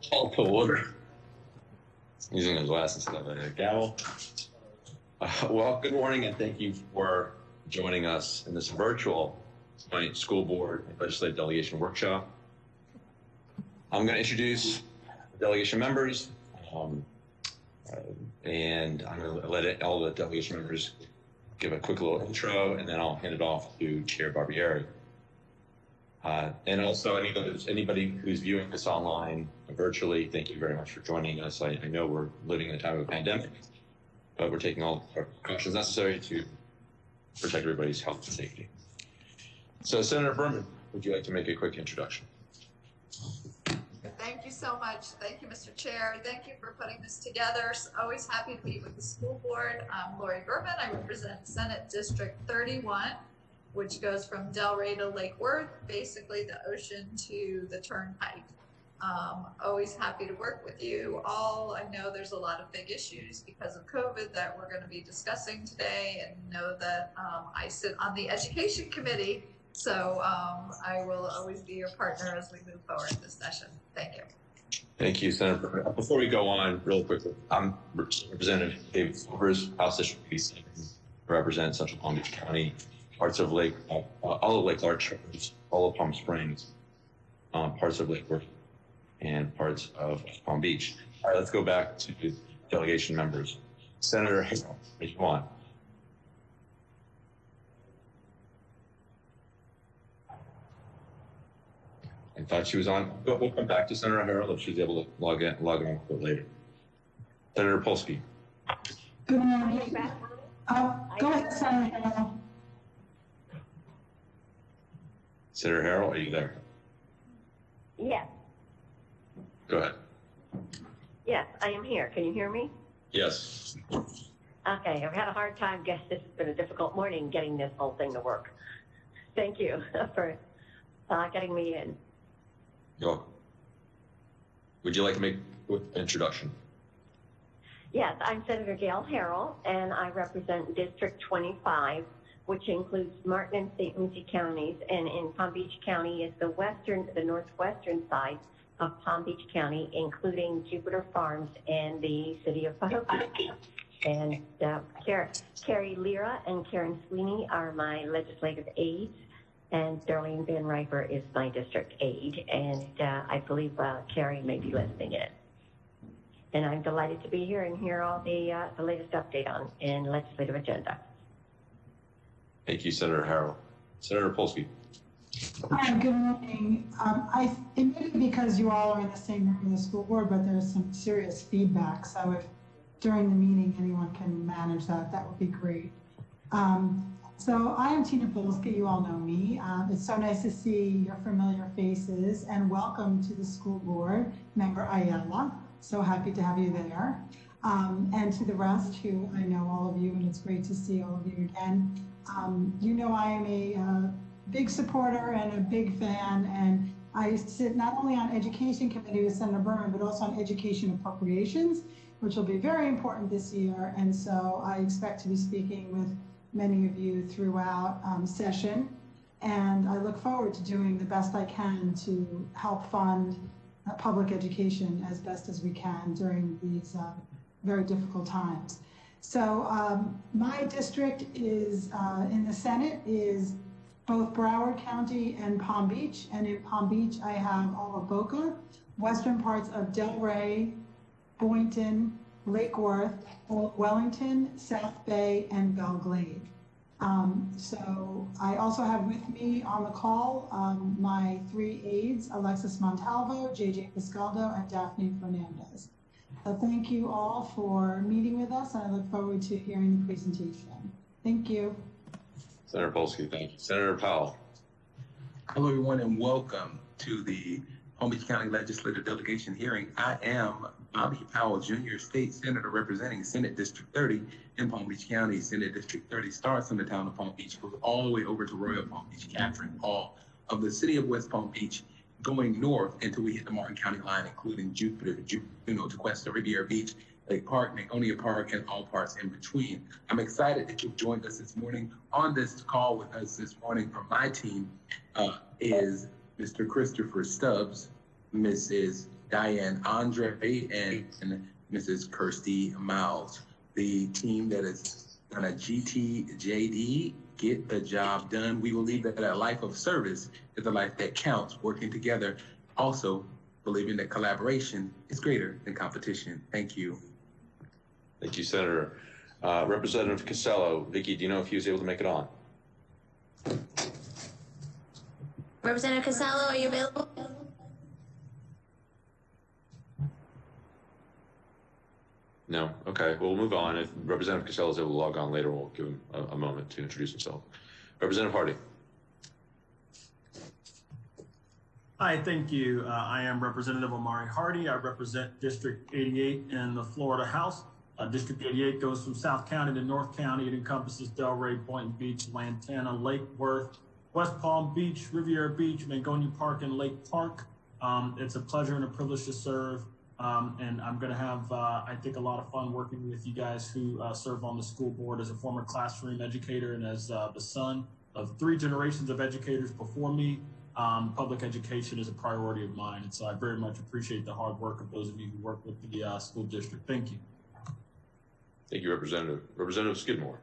Call to order. Using his glasses instead of a gavel. Well, good morning and thank you for joining us in this virtual joint school board legislative delegation workshop. I'm going to introduce the delegation members, and I'm going to let all the delegation members give a quick little intro, and then I'll hand it off to Chair Barbieri. And also, anybody who's viewing this online virtually, thank you very much for joining us. I know we're living in a time of a pandemic, but we're taking all the precautions necessary to protect everybody's health and safety. So, Senator Berman, would you like to make a quick introduction? Thank you so much. Thank you, Mr. Chair. Thank you for putting this together. Always happy to meet with the school board. I'm Lori Berman. I represent Senate District 31. Which goes from Delray to Lake Worth, basically the ocean to the turnpike. Always happy to work with you all. I know there's a lot of big issues because of COVID that we're going to be discussing today, and know that I sit on the education committee, so I will always be your partner as we move forward in this session. Thank you. Thank you, Senator. Before we go on, real quickly, I'm Representative David Silvers, House District BC, represent Central Palm Beach County, parts of all of Lake Larch, all of Palm Springs, parts of Lake Worth, and parts of Palm Beach. All right, let's go back to the delegation members. Senator Hale, if you want. I thought she was on. We'll come back to Senator Harrell if she's able to log in a little bit later. Senator Polsky. Good morning. Go ahead, Senator Harrell. Senator Harrell, are you there? Yes. Go ahead. Yes, I am here. Can you hear me? Yes. Okay, I've had a hard time. Guess this has been a difficult morning getting this whole thing to work. Thank you for getting me in. You're welcome. Would you like to make an introduction? Yes, I'm Senator Gail Harrell, and I represent District 25, which includes Martin and St. Lucie counties, and in Palm Beach County is the northwestern side of Palm Beach County, including Jupiter Farms and the city of Pahokee. And Carrie Lira and Karen Sweeney are my legislative aides, and Darlene Van Riper is my district aide, and I believe Carrie may be listening in. And I'm delighted to be here and hear all the latest update on in legislative agenda. Thank you, Senator Harrell. Senator Polsky. Hi, good morning. I admitted because you all are in the same room in the school board, but there's some serious feedback. So if during the meeting anyone can manage that, that would be great. So I am Tina Polsky. You all know me. It's so nice to see your familiar faces, and welcome to the school board, Member Ayala. So happy to have you there. And to the rest who I know all of you, and it's great to see all of you again. You know I am a big supporter and a big fan, and I sit not only on Education Committee with Senator Berman, but also on Education Appropriations, which will be very important this year. And so I expect to be speaking with many of you throughout session. And I look forward to doing the best I can to help fund public education as best as we can during these very difficult times. So my district is in the Senate is both Broward County and Palm Beach. And in Palm Beach, I have all of Boca, western parts of Delray, Boynton, Lake Worth, Wellington, South Bay, and Belle Glade. So I also have with me on the call my three aides, Alexis Montalvo, JJ Piscaldo, and Daphne Fernandez. So thank you all for meeting with us, and I look forward to hearing the presentation. Thank you. Senator Polsky, thank you. Senator Powell. Hello, everyone, and welcome to the Palm Beach County Legislative Delegation hearing. I am Bobby Powell, Jr., State Senator representing Senate District 30 in Palm Beach County. Senate District 30 starts in the town of Palm Beach, goes all the way over to Royal Palm Beach, Catherine Hall of the city of West Palm Beach, going north until we hit the Martin County line, including Jupiter, Tequesta, Riviera Beach, Lake Park, Maconia Park, and all parts in between. I'm excited that you've joined us this morning. On this call with us this morning from my team is Mr. Christopher Stubbs, Mrs. Diane Andre, and Mrs. Kirsty Miles. The team that is on a GTJD, get the job done. We believe that a life of service is a life that counts, working together. Also, believing that collaboration is greater than competition. Thank you. Thank you, Senator. Representative Casello, Vicky, do you know if he was able to make it on? Representative Casello, are you available? No? Okay, well, we'll move on. If Representative Casello is able to log on later, we'll give him a moment to introduce himself. Representative Hardy. Hi, thank you. I am Representative Omari Hardy. I represent District 88 in the Florida House. District 88 goes from South County to North County. It encompasses Delray, Boynton Beach, Lantana, Lake Worth, West Palm Beach, Riviera Beach, Mangonia Park, and Lake Park. It's a pleasure and a privilege to serve. And I'm going to have, I think, a lot of fun working with you guys who serve on the school board. As a former classroom educator and as the son of 3 generations of educators before me, public education is a priority of mine. And so I very much appreciate the hard work of those of you who work with the school district. Thank you. Thank you, Representative. Representative Skidmore.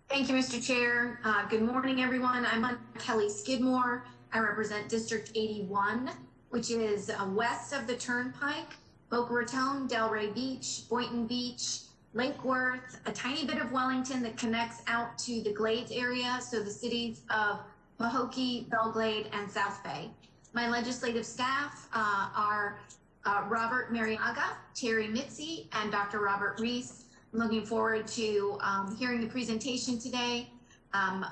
Thank you, Mr. Chair. Good morning, everyone. I'm Kelly Skidmore. I represent District 81, which is west of the Turnpike, Boca Raton, Delray Beach, Boynton Beach, Lake Worth, a tiny bit of Wellington that connects out to the Glades area, so the cities of Pahokee, Belglade, and South Bay. My legislative staff are Robert Mariaga, Terry Mitzi, and Dr. Robert Reese. I'm looking forward to hearing the presentation today.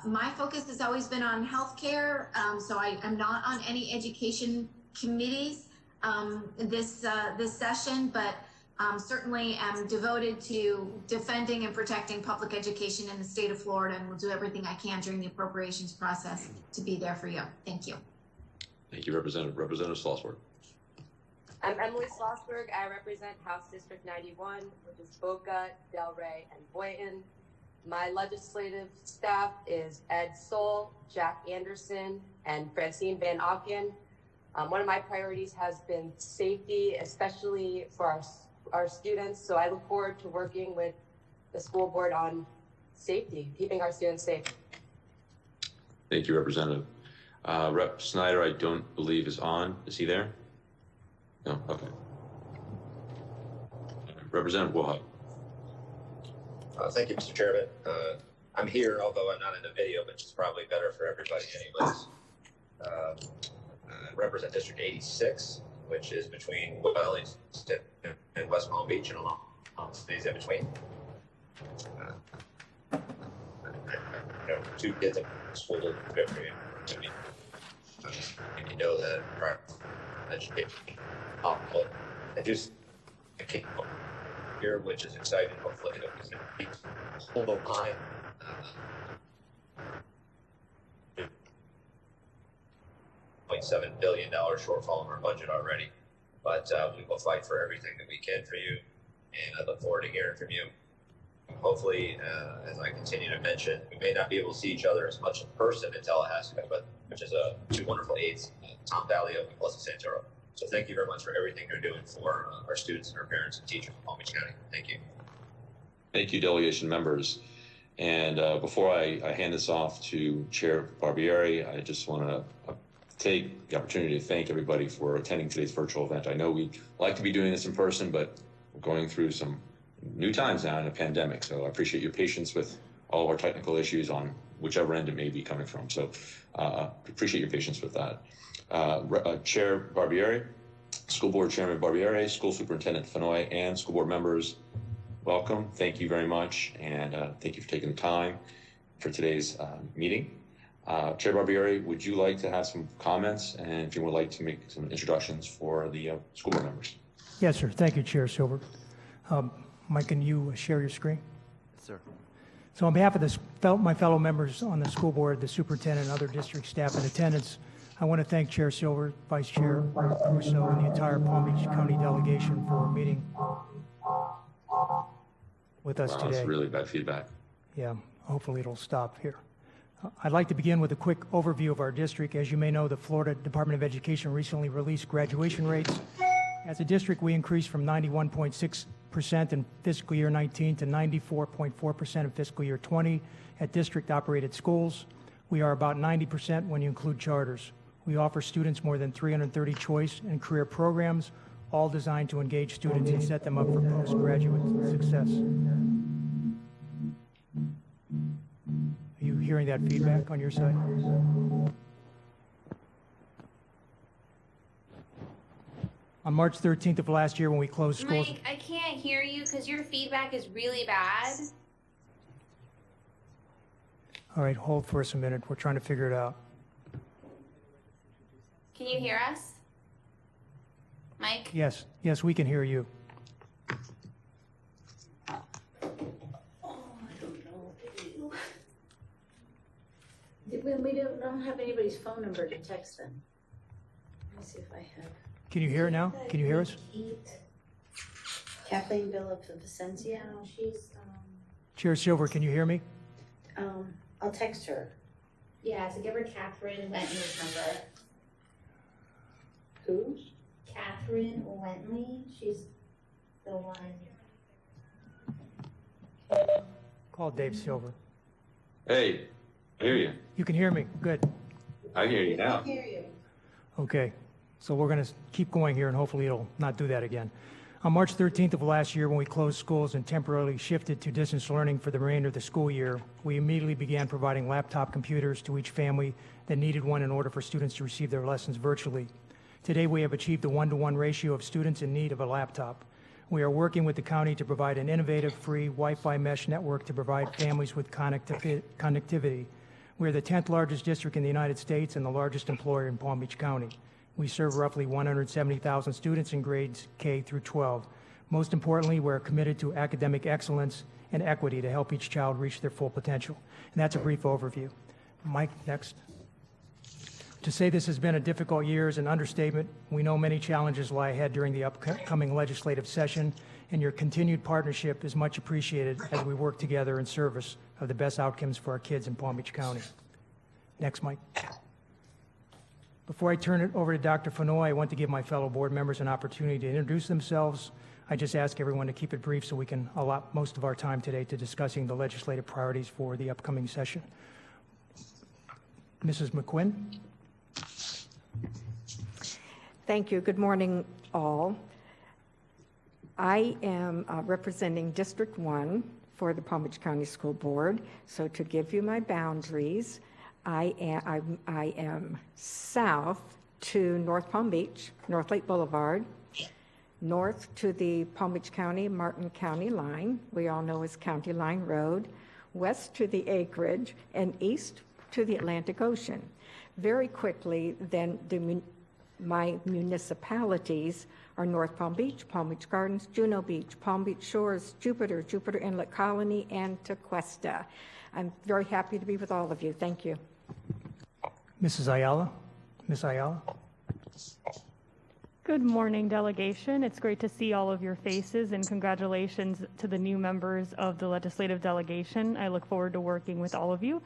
My focus has always been on healthcare, so I am not on any education committees this session, but certainly am devoted to defending and protecting public education in the state of Florida, and will do everything I can during the appropriations process to be there for you. Thank you. Thank you, Representative. Representative Schlossberg. I'm Emily Schlossberg. I represent House District 91, which is Boca, Delray, and Boynton. My legislative staff is Ed Soul, Jack Anderson, and Francine Van Auken. One of my priorities has been safety, especially for our students. So I look forward to working with the school board on safety, keeping our students safe. Thank you, Representative. Rep Snyder, I don't believe is on. Is he there? No, okay. Representative Wohut. Thank you, Mr. Chairman. I'm here, although I'm not in the video, which is probably better for everybody anyways. I represent District 86, which is between Wellington and West Palm Beach and along cities in between. 2 kids in school to me. And you know that education. I just came here, which is exciting. Hopefully, it'll be hold on high. $0.7 billion shortfall in our budget already, but we will fight for everything that we can for you, and I look forward to hearing from you. Hopefully, as I continue to mention, we may not be able to see each other as much in person in Tallahassee, but which is 2 wonderful aides, Tom Vallio and Melissa Santoro. So thank you very much for everything you're doing for our students and our parents and teachers in Palm Beach County. Thank you. Thank you, delegation members. And before I hand this off to Chair Barbieri, I just want to take the opportunity to thank everybody for attending today's virtual event. I know we like to be doing this in person, but we're going through some new times now in a pandemic. So I appreciate your patience with all of our technical issues on whichever end it may be coming from. So appreciate your patience with that. Chair Barbieri, School Board Chairman Barbieri, School Superintendent Fenoy, and school board members, welcome. Thank you very much, and thank you for taking the time for today's meeting. Chair Barbieri, would you like to have some comments, and if you would like to make some introductions for the school board members? Yes, sir. Thank you, Chair Silver. Mike, can you share your screen? Yes, sir. So on behalf of my fellow members on the school board, the superintendent, and other district staff in attendance, I want to thank Chair Silver, Vice Chair Russo, and the entire Palm Beach County delegation for meeting with us today. That's really bad feedback. Yeah, hopefully it'll stop here. I'd like to begin with a quick overview of our district. As you may know, the Florida Department of Education recently released graduation rates. As a district, we increased from 91.6% in fiscal year 19 to 94.4% in fiscal year 20 at district-operated schools. We are about 90% when you include charters. We offer students more than 330 choice and career programs, all designed to engage students and set them up for postgraduate success. Are you hearing that feedback on your side? On March 13th of last year, when we closed schools... Mike, I can't hear you because your feedback is really bad. All right, hold for us a minute. We're trying to figure it out. Can you hear us? Mike? Yes, we can hear you. We don't have anybody's phone number to text them. Let me see if I have. Can you hear it now? Can you hear us? Kathleen Villavicencio. No, she's, Chair Silver, can you hear me? I'll text her. yeah, so give her Catherine Wentley's number. Who? Catherine Wentley, she's the one. Call Dave Silver. Hey, I hear you. You can hear me? Good. I hear you now. hear you. Okay, so we're going to keep going here, and hopefully it'll not do that again. On March 13th of last year, when we closed schools and temporarily shifted to distance learning for the remainder of the school year, we immediately began providing laptop computers to each family that needed one in order for students to receive their lessons virtually. Today, we have achieved a 1-to-1 ratio of students in need of a laptop. We are working with the county to provide an innovative, free Wi-Fi mesh network to provide families with connectivity. We are the 10th largest district in the United States and the largest employer in Palm Beach County. We serve roughly 170,000 students in grades K through 12. Most importantly, we're committed to academic excellence and equity to help each child reach their full potential. And that's a brief overview. Mike, next. To say this has been a difficult year is an understatement. We know many challenges lie ahead during the upcoming legislative session, and your continued partnership is much appreciated as we work together in service of the best outcomes for our kids in Palm Beach County. Next, Mike. Before I turn it over to Dr. Fanoy, I want to give my fellow board members an opportunity to introduce themselves. I just ask everyone to keep it brief so we can allot most of our time today to discussing the legislative priorities for the upcoming session. Mrs. McQuinn. Thank you. Good morning, all. I am representing District 1 for the Palm Beach County School Board. So to give you my boundaries, I am south to North Palm Beach, North Lake Boulevard, north to the Palm Beach County, Martin County line, we all know as County Line Road, west to the acreage, and east to the Atlantic Ocean. Very quickly, then my municipalities are North Palm Beach Gardens, Juno Beach, Palm Beach Shores, Jupiter Inlet Colony, and Tequesta. I'm very happy to be with all of you. Thank you. Mrs. Ayala. Ms. Ayala. Good morning, delegation. It's great to see all of your faces, and congratulations to the new members of the Legislative Delegation. I look forward to working with all of you.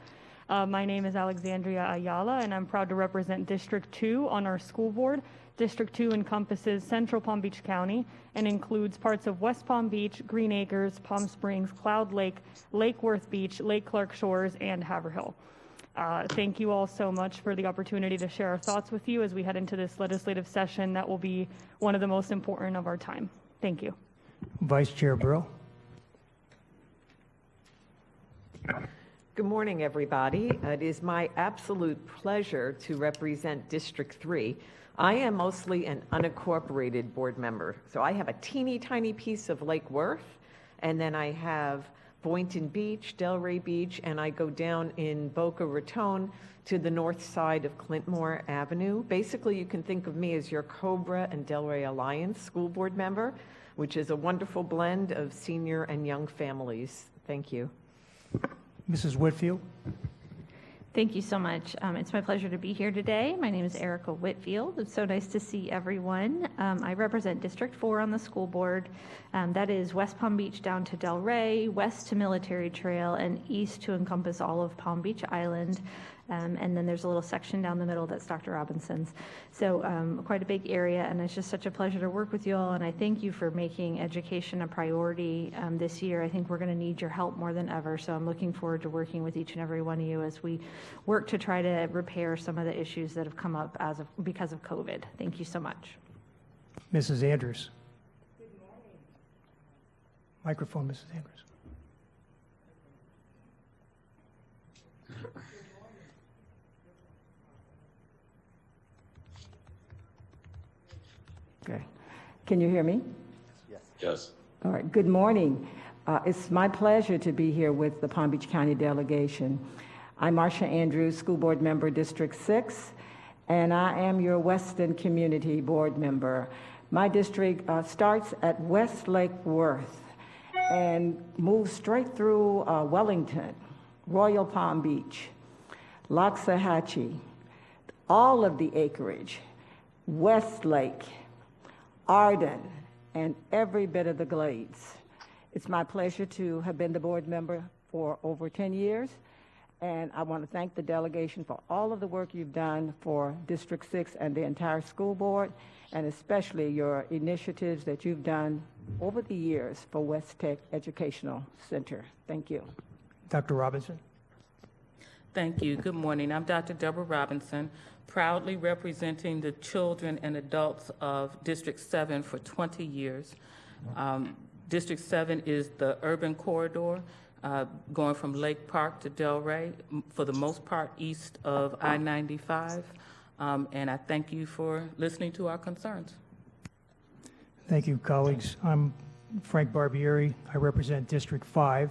My name is Alexandria Ayala, and I'm proud to represent District 2 on our school board. District 2 encompasses Central Palm Beach County and includes parts of West Palm Beach, Green Acres, Palm Springs, Cloud Lake, Lake Worth Beach, Lake Clark Shores, and Haverhill. Thank you all so much for the opportunity to share our thoughts with you as we head into this legislative session that will be one of the most important of our time. Thank you. Vice Chair Brill. Good morning, everybody. It is my absolute pleasure to represent District 3. I am mostly an unincorporated board member, so I have a teeny tiny piece of Lake Worth, and then I have Boynton Beach, Delray Beach, and I go down in Boca Raton to the north side of Clintmore Avenue. Basically, you can think of me as your Cobra and Delray Alliance school board member, which is a wonderful blend of senior and young families. Thank you. Mrs. Whitfield. Thank you so much. It's my pleasure to be here today. My name is Erica Whitfield. It's so nice to see everyone. I represent District 4 on the school board. That is West Palm Beach down to Delray, west to Military Trail, and east to encompass all of Palm Beach Island. And then there's a little section down the middle that's Dr. Robinson's. So quite a big area, and it's just such a pleasure to work with you all, and I thank you for making education a priority this year. I think we're going to need your help more than ever, so I'm looking forward to working with each and every one of you as we work to try to repair some of the issues that have come up because of COVID. Thank you so much. Mrs. Andrews. Good morning. Microphone, Mrs. Andrews. Okay. Can you hear me? Yes. All right. Good morning. It's my pleasure to be here with the Palm Beach County delegation. I'm Marcia Andrews, School Board Member, District 6, and I am your Western Community Board Member. My district starts at West Lake Worth and moves straight through Wellington, Royal Palm Beach, Loxahatchee, all of the acreage, Westlake, Arden, and every bit of the Glades. It's my pleasure to have been the board member for over 10 years, and I want to thank the delegation for all of the work you've done for District 6 and the entire school board, and especially your initiatives that you've done over the years for West Tech Educational Center. Thank you. Dr. Robinson. Thank you. Good morning. I'm Dr. Deborah Robinson, proudly representing the children and adults of District 7 for 20 years. District 7 is the urban corridor going from Lake Park to Delray, for the most part east of I-95. And I thank you for listening to our concerns. Thank you, colleagues. I'm Frank Barbieri. I represent District 5.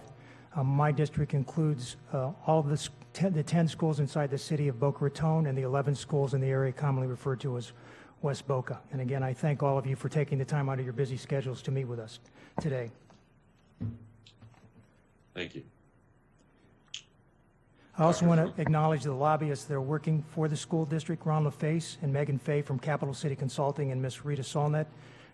My district includes all of the 10 schools inside the city of Boca Raton and the 11 schools in the area commonly referred to as West Boca. And again, I thank all of you for taking the time out of your busy schedules to meet with us today. Thank you. I also want to acknowledge the lobbyists that are working for the school district, Ron LaFace and Megan Fay from Capital City Consulting and Ms. Rita Solnet.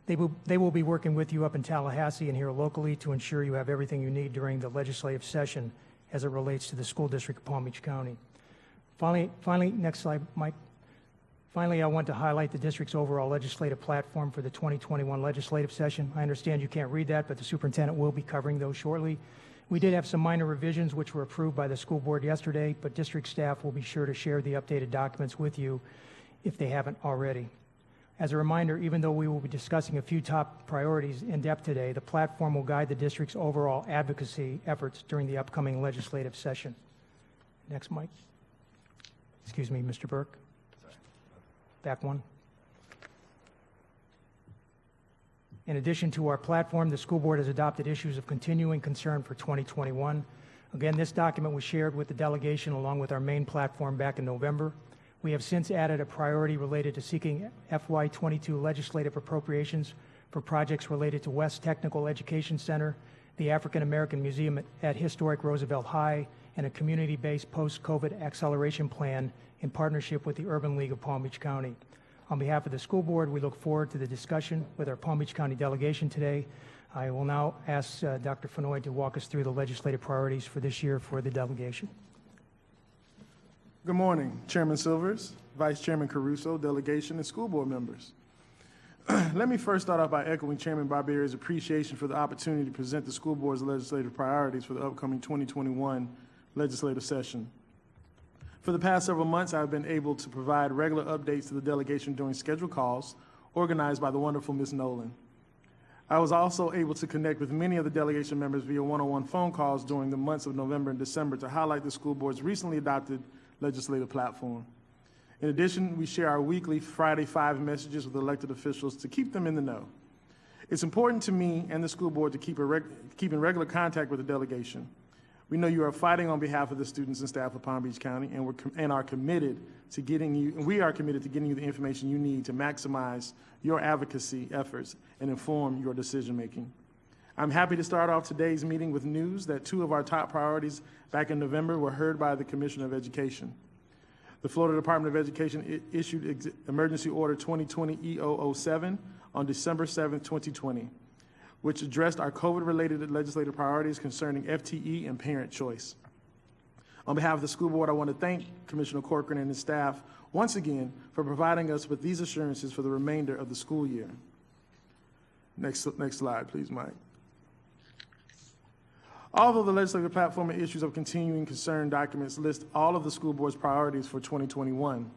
They will be working with you up in Tallahassee and here locally to ensure you have everything you need during the legislative session as it relates to the school district of Palm Beach County. Finally, next slide, Mike. Finally, I want to highlight the district's overall legislative platform for the 2021 legislative session. I understand you can't read that, but the superintendent will be covering those shortly. We did have some minor revisions which were approved by the school board yesterday, but district staff will be sure to share the updated documents with you if they haven't already. As a reminder, even though we will be discussing a few top priorities in depth today, the platform will guide the district's overall advocacy efforts during the upcoming legislative session. Next, Mike. Excuse me, Mr. Burke. Back one. In addition to our platform, the school board has adopted issues of continuing concern for 2021. Again, this document was shared with the delegation along with our main platform back in November. We have since added a priority related to seeking FY22 legislative appropriations for projects related to West Technical Education Center, the African American Museum at Historic Roosevelt High, and a community-based post-COVID acceleration plan in partnership with the Urban League of Palm Beach County. On behalf of the school board, we look forward to the discussion with our Palm Beach County delegation today. I will now ask Dr. Fenoy to walk us through the legislative priorities for this year for the delegation. Good morning, Chairman Silvers, Vice Chairman Caruso, delegation, and school board members. Let me first start off by echoing Chairman Barbieri's appreciation for the opportunity to present the school board's legislative priorities for the upcoming 2021 legislative session. For the past several months, I've been able to provide regular updates to the delegation during scheduled calls organized by the wonderful Ms. Nolan. I was also able to connect with many of the delegation members via one-on-one phone calls during the months of November and December to highlight the school board's recently adopted legislative platform. In addition, we share our weekly Friday 5 messages with elected officials to keep them in the know. It's important to me and the school board to keep in regular contact with the delegation. We know you are fighting on behalf of the students and staff of Palm Beach County, and we are committed to getting you the information you need to maximize your advocacy efforts and inform your decision making. I'm happy to start off today's meeting with news that two of our top priorities back in November were heard by the Commissioner of Education. The Florida Department of Education issued Emergency Order 2020-EO07 on December 7, 2020, which addressed our COVID-related legislative priorities concerning FTE and parent choice. On behalf of the school board, I want to thank Commissioner Corcoran and his staff once again for providing us with these assurances for the remainder of the school year. Next slide, please, Mike. Although the legislative platform and issues of continuing concern documents list all of the school board's priorities for 2021,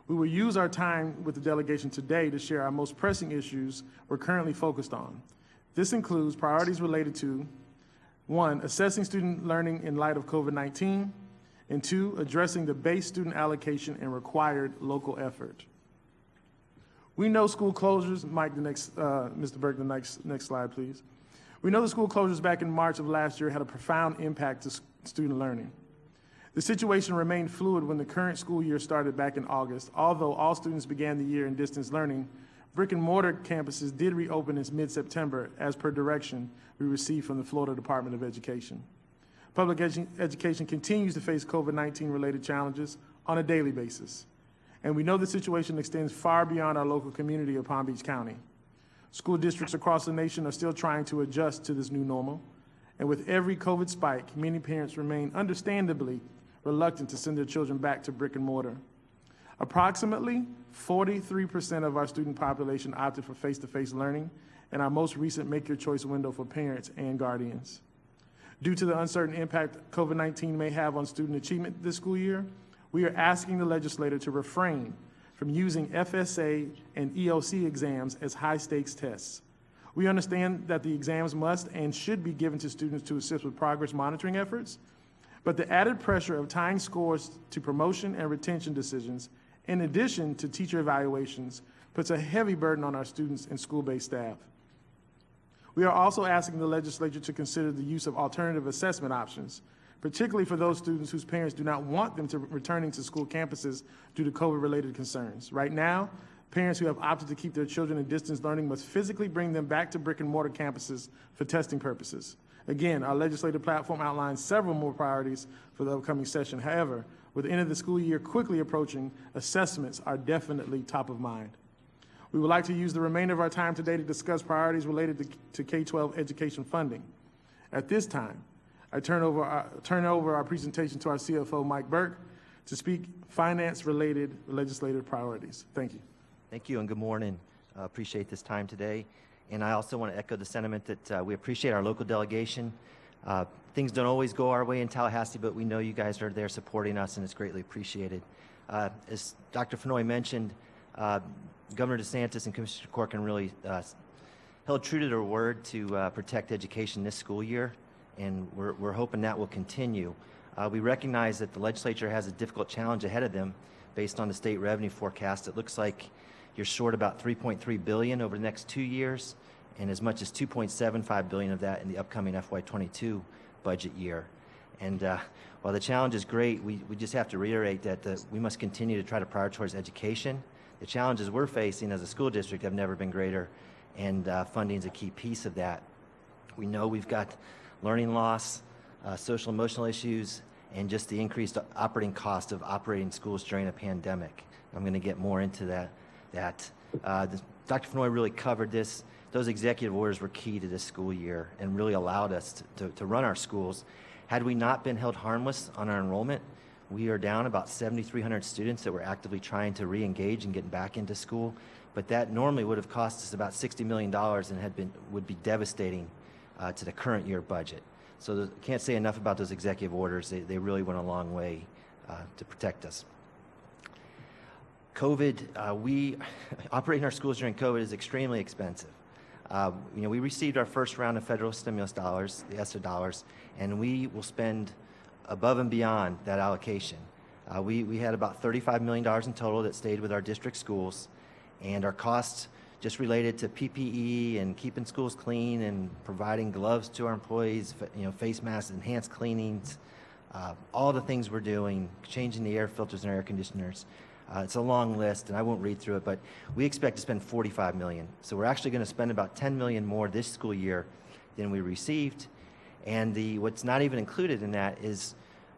we will use our time with the delegation today to share our most pressing issues we're currently focused on. This includes priorities related to 1, assessing student learning in light of COVID-19, and 2, addressing the base student allocation and required local effort. We know school closures, Mike, Mr. Burke, the next slide, please. We know the school closures back in March of last year had a profound impact to student learning. The situation remained fluid when the current school year started back in August. Although all students began the year in distance learning, brick and mortar campuses did reopen in mid-September as per direction we received from the Florida Department of Education. Public education continues to face COVID-19 related challenges on a daily basis. And we know the situation extends far beyond our local community of Palm Beach County. School districts across the nation are still trying to adjust to this new normal. And with every COVID spike, many parents remain understandably reluctant to send their children back to brick and mortar. Approximately 43% of our student population opted for face-to-face learning in our most recent Make Your Choice window for parents and guardians. Due to the uncertain impact COVID-19 may have on student achievement this school year, we are asking the legislature to refrain from using FSA and EOC exams as high-stakes tests. We understand that the exams must and should be given to students to assist with progress monitoring efforts, but the added pressure of tying scores to promotion and retention decisions, in addition to teacher evaluations, puts a heavy burden on our students and school-based staff. We are also asking the legislature to consider the use of alternative assessment options, particularly for those students whose parents do not want them to returning to school campuses due to COVID-related concerns. Right now, parents who have opted to keep their children in distance learning must physically bring them back to brick and mortar campuses for testing purposes. Again, our legislative platform outlines several more priorities for the upcoming session. However, with the end of the school year quickly approaching, assessments are definitely top of mind. We would like to use the remainder of our time today to discuss priorities related to K-12 education funding. At this time, I turn over our presentation to our CFO, Mike Burke, to speak finance-related legislative priorities. Thank you. Thank you, and good morning. Appreciate this time today. And I also want to echo the sentiment that we appreciate our local delegation. Things don't always go our way in Tallahassee, but we know you guys are there supporting us, and it's greatly appreciated. As Dr. Fenoy mentioned, Governor DeSantis and Commissioner Corcoran really held true to their word to protect education this school year, and we're hoping that will continue. We recognize that the legislature has a difficult challenge ahead of them based on the state revenue forecast. It looks like you're short about $3.3 billion over the next 2 years, and as much as $2.75 billion of that in the upcoming FY22 budget year. And while the challenge is great, we just have to reiterate that we must continue to try to prioritize education. The challenges we're facing as a school district have never been greater, and funding is a key piece of that. We know we've got learning loss, social emotional issues, and just the increased operating cost of operating schools during a pandemic. I'm going to get more into that. Dr. Fenoy really covered this. Those executive orders were key to this school year and really allowed us to run our schools. Had we not been held harmless on our enrollment, we are down about 7,300 students that were actively trying to re-engage and get back into school. But that normally would have cost us about $60 million and would be devastating to the current year budget. So can't say enough about those executive orders. They really went a long way to protect us. COVID, operating our schools during COVID is extremely expensive. We received our first round of federal stimulus dollars, the ESSER dollars, and we will spend above and beyond that allocation. We had about $35 million in total that stayed with our district schools, and our costs just related to PPE and keeping schools clean and providing gloves to our employees, face masks, enhanced cleanings, all the things we're doing, changing the air filters and air conditioners. It's a long list, and I won't read through it, but we expect to spend $45 million. So we're actually going to spend about $10 million more this school year than we received. And what's not even included in that is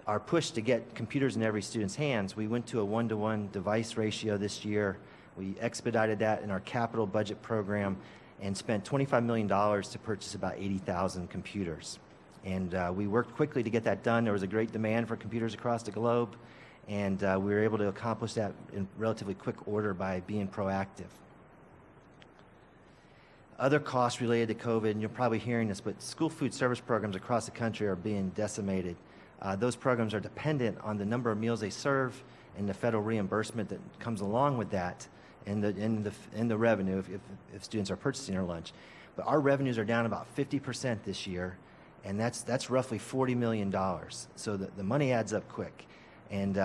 our push to get computers in every student's hands. We went to a 1-to-1 device ratio this year. We expedited that in our capital budget program and spent $25 million to purchase about 80,000 computers. And we worked quickly to get that done. There was a great demand for computers across the globe, and we were able to accomplish that in relatively quick order by being proactive. Other costs related to COVID, and you're probably hearing this, but school food service programs across the country are being decimated. Those programs are dependent on the number of meals they serve and the federal reimbursement that comes along with that, and the revenue if students are purchasing their lunch. But our revenues are down about 50% this year, and that's roughly $40 million. So the money adds up quick. And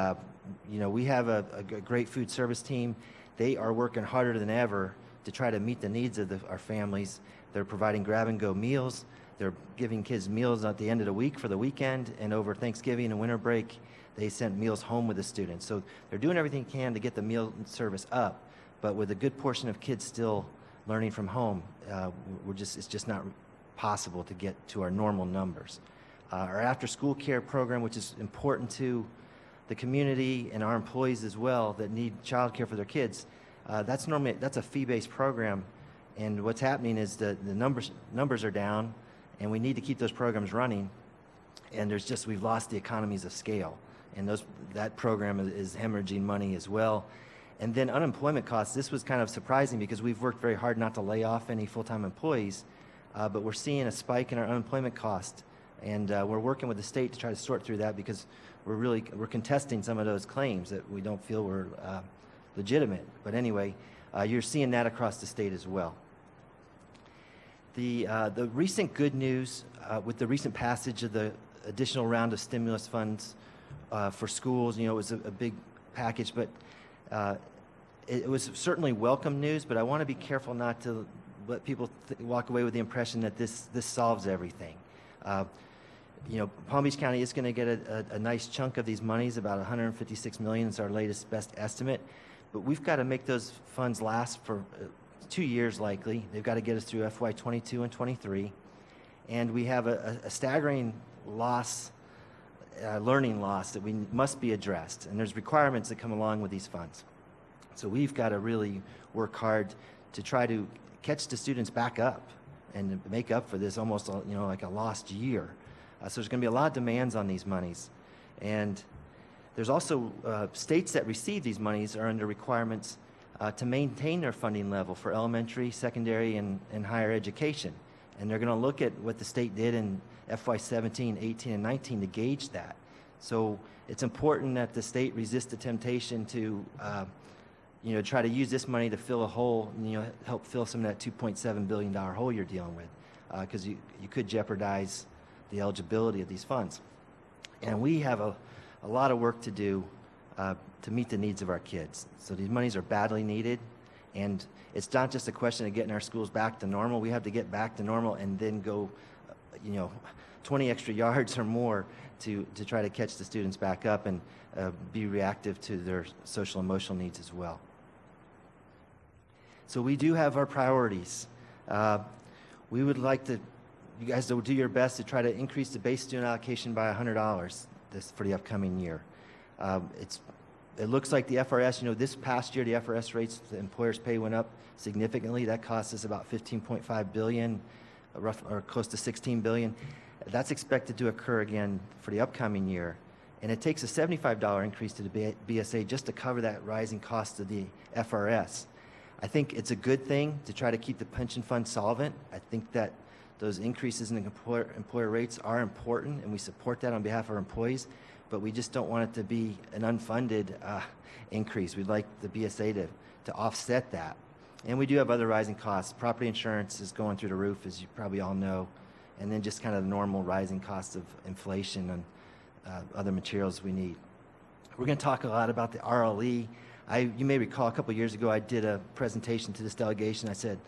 we have a great food service team. They are working harder than ever to try to meet the needs of our families. They're providing grab-and-go meals. They're giving kids meals at the end of the week for the weekend, and over Thanksgiving and winter break, they sent meals home with the students. So they're doing everything they can to get the meal service up, but with a good portion of kids still learning from home, it's just not possible to get to our normal numbers. Our after-school care program, which is important to the community and our employees as well that need child care for their kids, that's a fee-based program, and what's happening is the numbers are down, and we need to keep those programs running, and we've lost the economies of scale, and that program is hemorrhaging money as well. And then unemployment costs, this was kind of surprising because we've worked very hard not to lay off any full-time employees, but we're seeing a spike in our unemployment cost, and we're working with the state to try to sort through that because we're contesting some of those claims that we don't feel were legitimate. But anyway, you're seeing that across the state as well. The recent good news with the recent passage of the additional round of stimulus funds for schools, it was a big package, but it was certainly welcome news, but I want to be careful not to let people walk away with the impression that this solves everything. Palm Beach County is going to get a nice chunk of these monies, about $156 million is our latest best estimate, but we've got to make those funds last for 2 years likely. They've got to get us through FY 22 and 23, and we have a staggering learning loss that must be addressed, and there's requirements that come along with these funds. So we've got to really work hard to try to catch the students back up and make up for this almost like a lost year. So there's going to be a lot of demands on these monies, and there's also states that receive these monies are under requirements to maintain their funding level for elementary, secondary, and higher education, and they're going to look at what the state did in FY 17, 18, and 19 to gauge that. So it's important that the state resist the temptation to try to use this money to fill a hole, help fill some of that $2.7 billion hole you're dealing with, because you could jeopardize the eligibility of these funds. And we have a lot of work to do to meet the needs of our kids. So these monies are badly needed, and it's not just a question of getting our schools back to normal. We have to get back to normal and then go, 20 extra yards or more to try to catch the students back up and be reactive to their social emotional needs as well. So we do have our priorities. We would like you guys to do your best to try to increase the base student allocation by $100 for the upcoming year. It looks like the FRS, this past year, the FRS rates the employers pay went up significantly. That cost us about $15.5 billion, or close to $16 billion. That's expected to occur again for the upcoming year. And it takes a $75 increase to the BSA just to cover that rising cost of the FRS. I think it's a good thing to try to keep the pension fund solvent. I think that those increases in the employer rates are important, and we support that on behalf of our employees, but we just don't want it to be an unfunded increase. We'd like the BSA to offset that. And we do have other rising costs. Property insurance is going through the roof, as you probably all know, and then just kind of the normal rising costs of inflation and other materials we need. We're going to talk a lot about the RLE. You may recall a couple years ago I did a presentation to this delegation. I said,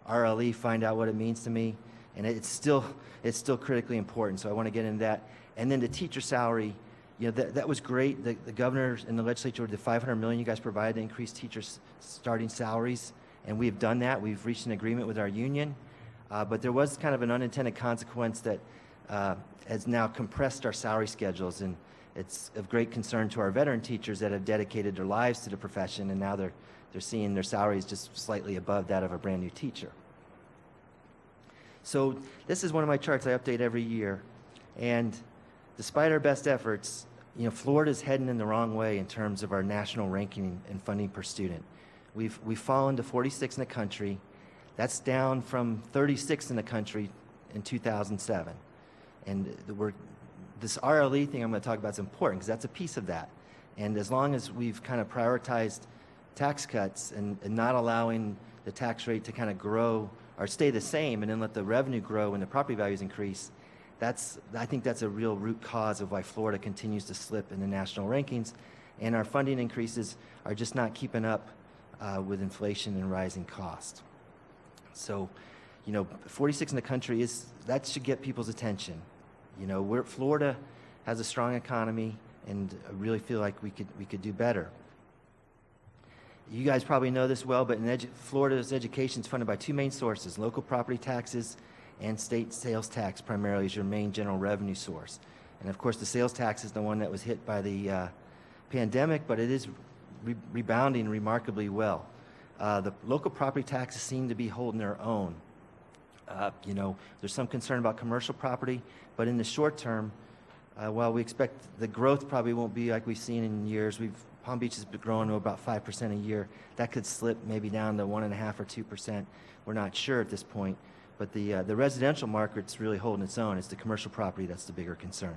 RLE, find out what it means to me. And it's still critically important, so I want to get into that. And then the teacher salary, that was great. The governor and the legislature did $500 million you guys provided to increase teachers' starting salaries, and we've done that. We've reached an agreement with our union. But there was kind of an unintended consequence that has now compressed our salary schedules, and it's of great concern to our veteran teachers that have dedicated their lives to the profession, and now they're seeing their salaries just slightly above that of a brand new teacher. So this is one of my charts I update every year, and despite our best efforts, Florida's heading in the wrong way in terms of our national ranking and funding per student. We've fallen to 46 in the country. That's down from 36 in the country in 2007. And this RLE thing I'm going to talk about is important because that's a piece of that. And as long as we've kind of prioritized tax cuts and not allowing the tax rate to kind of grow or stay the same and then let the revenue grow and the property values increase, I think that's a real root cause of why Florida continues to slip in the national rankings. And our funding increases are just not keeping up with inflation and rising costs. So, 46 in the country that should get people's attention. Florida has a strong economy, and I really feel like we could do better. You guys probably know this well, but Florida's education is funded by two main sources: local property taxes and state sales tax primarily is your main general revenue source. And of course, the sales tax is the one that was hit by the pandemic, but it is rebounding remarkably well. The local property taxes seem to be holding their own. There's some concern about commercial property, but in the short term, while we expect the growth probably won't be like we've seen in years, Palm Beach has been growing to about 5% a year. That could slip maybe down to 1.5% or 2%. We're not sure at this point. But the residential market's really holding its own. It's the commercial property that's the bigger concern.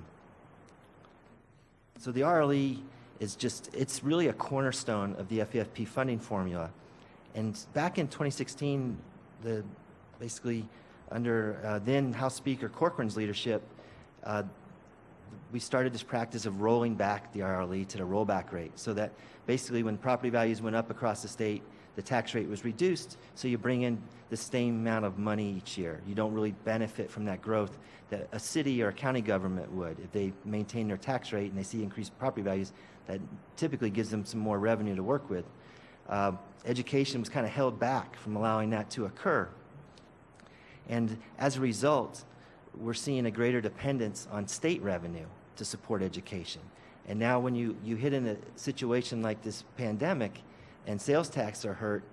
So the RLE it's really a cornerstone of the FEFP funding formula. And back in 2016, basically under then House Speaker Corcoran's leadership, we started this practice of rolling back the RLE to the rollback rate, so that basically when property values went up across the state, the tax rate was reduced, so you bring in the same amount of money each year. You don't really benefit from that growth that a city or a county government would. If they maintain their tax rate and they see increased property values, that typically gives them some more revenue to work with. Education was kind of held back from allowing that to occur. And as a result, we're seeing a greater dependence on state revenue to support education. And now when you hit in a situation like this pandemic and sales tax are hurt,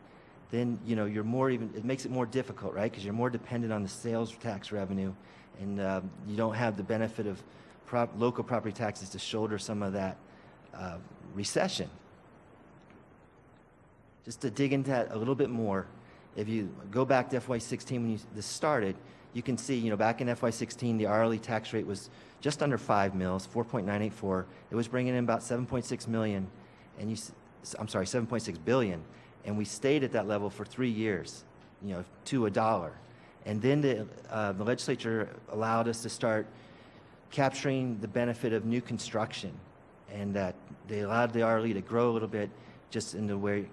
then you're more it makes it more difficult, right? Because you're more dependent on the sales tax revenue, and you don't have the benefit of local property taxes to shoulder some of that recession. Just to dig into that a little bit more, if you go back to FY16 when this started, you can see, back in FY16, the RLE tax rate was just under 5 mils, 4.984. It was bringing in about 7.6 million, and 7.6 billion, and we stayed at that level for 3 years, to $1. And then the legislature allowed us to start capturing the benefit of new construction, and that they allowed the RLE to grow a little bit, just in the way,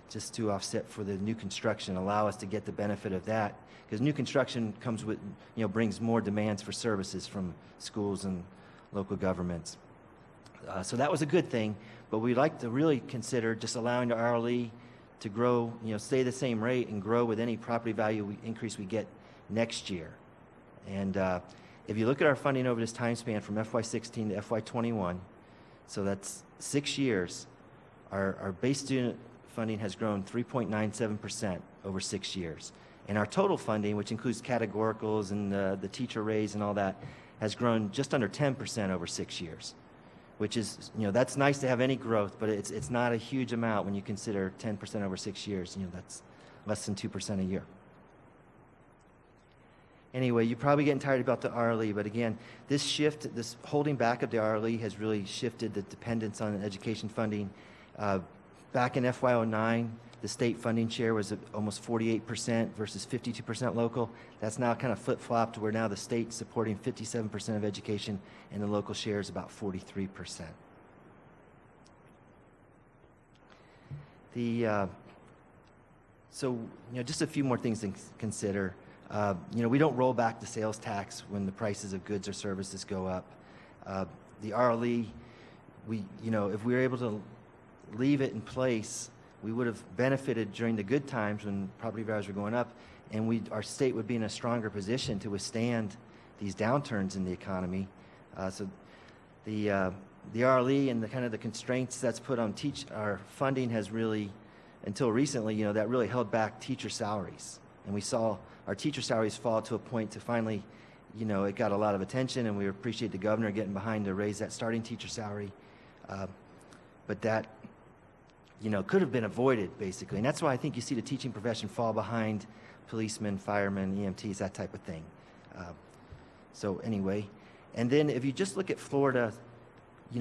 just to offset for the new construction, allow us to get the benefit of that, because new construction comes with, brings more demands for services from schools and local governments. So that was a good thing, but we'd like to really consider just allowing the RLE to grow, stay the same rate and grow with any property value increase we get next year. And if you look at our funding over this time span from FY16 to FY21, so that's 6 years, our base student funding has grown 3.97% over 6 years. And our total funding, which includes categoricals and the teacher raise and all that, has grown just under 10% over 6 years, which is, that's nice to have any growth, but it's not a huge amount when you consider 10% over 6 years. That's less than 2% a year. Anyway, you're probably getting tired about the RLE, but again, this holding back of the RLE has really shifted the dependence on education funding. Back in FY09, the state funding share was almost 48% versus 52% local. That's now kind of flip-flopped where now the state's supporting 57% of education and the local share is about 43%. Just a few more things to consider. We don't roll back the sales tax when the prices of goods or services go up. The RLE, if we're able to leave it in place we would have benefited during the good times when property values were going up, and our state would be in a stronger position to withstand these downturns in the economy. So the RLE and the kind of the constraints that's put on our funding has really, until recently, that really held back teacher salaries. And we saw our teacher salaries fall to a point to finally, it got a lot of attention, and we appreciate the governor getting behind to raise that starting teacher salary. But that, could have been avoided, basically. And that's why I think you see the teaching profession fall behind policemen, firemen, EMTs, that type of thing. So anyway, and then if you just look at Florida,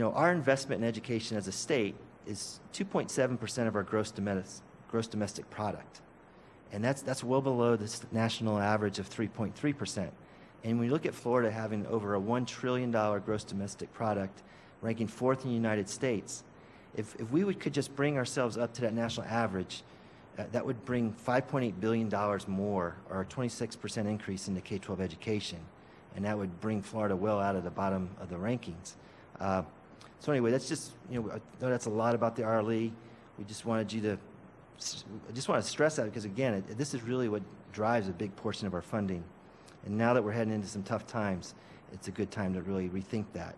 our investment in education as a state is 2.7% of our gross domestic product. And that's well below the national average of 3.3%. And when you look at Florida having over a $1 trillion gross domestic product, ranking 4th in the United States, if we could just bring ourselves up to that national average, that would bring $5.8 billion more, or a 26% increase in the K-12 education. And that would bring Florida well out of the bottom of the rankings. So anyway, that's just, I know that's a lot about the RLE. We just wanted you to, I just want to stress that because, again, this is really what drives a big portion of our funding. And now that we're heading into some tough times, it's a good time to really rethink that.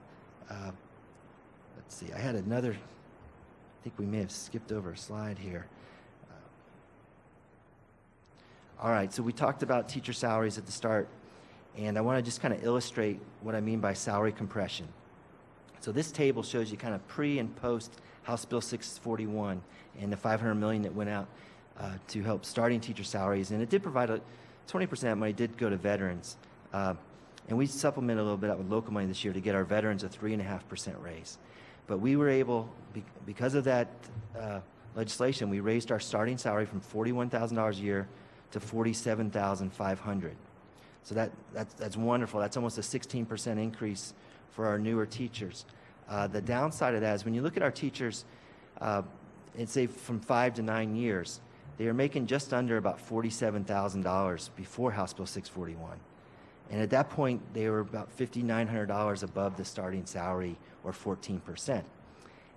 Let's see, I had another, I think we may have skipped over a slide here. All right, so we talked about teacher salaries at the start, and I want to just kind of illustrate what I mean by salary compression. So this table shows you kind of pre and post House Bill 641 and the $500 million that went out to help starting teacher salaries, and it did provide 20% of that money did go to veterans, and we supplemented a little bit out with local money this year to get our veterans a 3.5% raise. But we were able, because of that legislation, we raised our starting salary from $41,000 a year to $47,500. So that's wonderful. That's almost a 16% increase for our newer teachers. The downside of that is when you look at our teachers, and say from 5 to 9 years, they are making just under about $47,000 before House Bill 641. And at that point, they were about $5,900 above the starting salary, or 14%.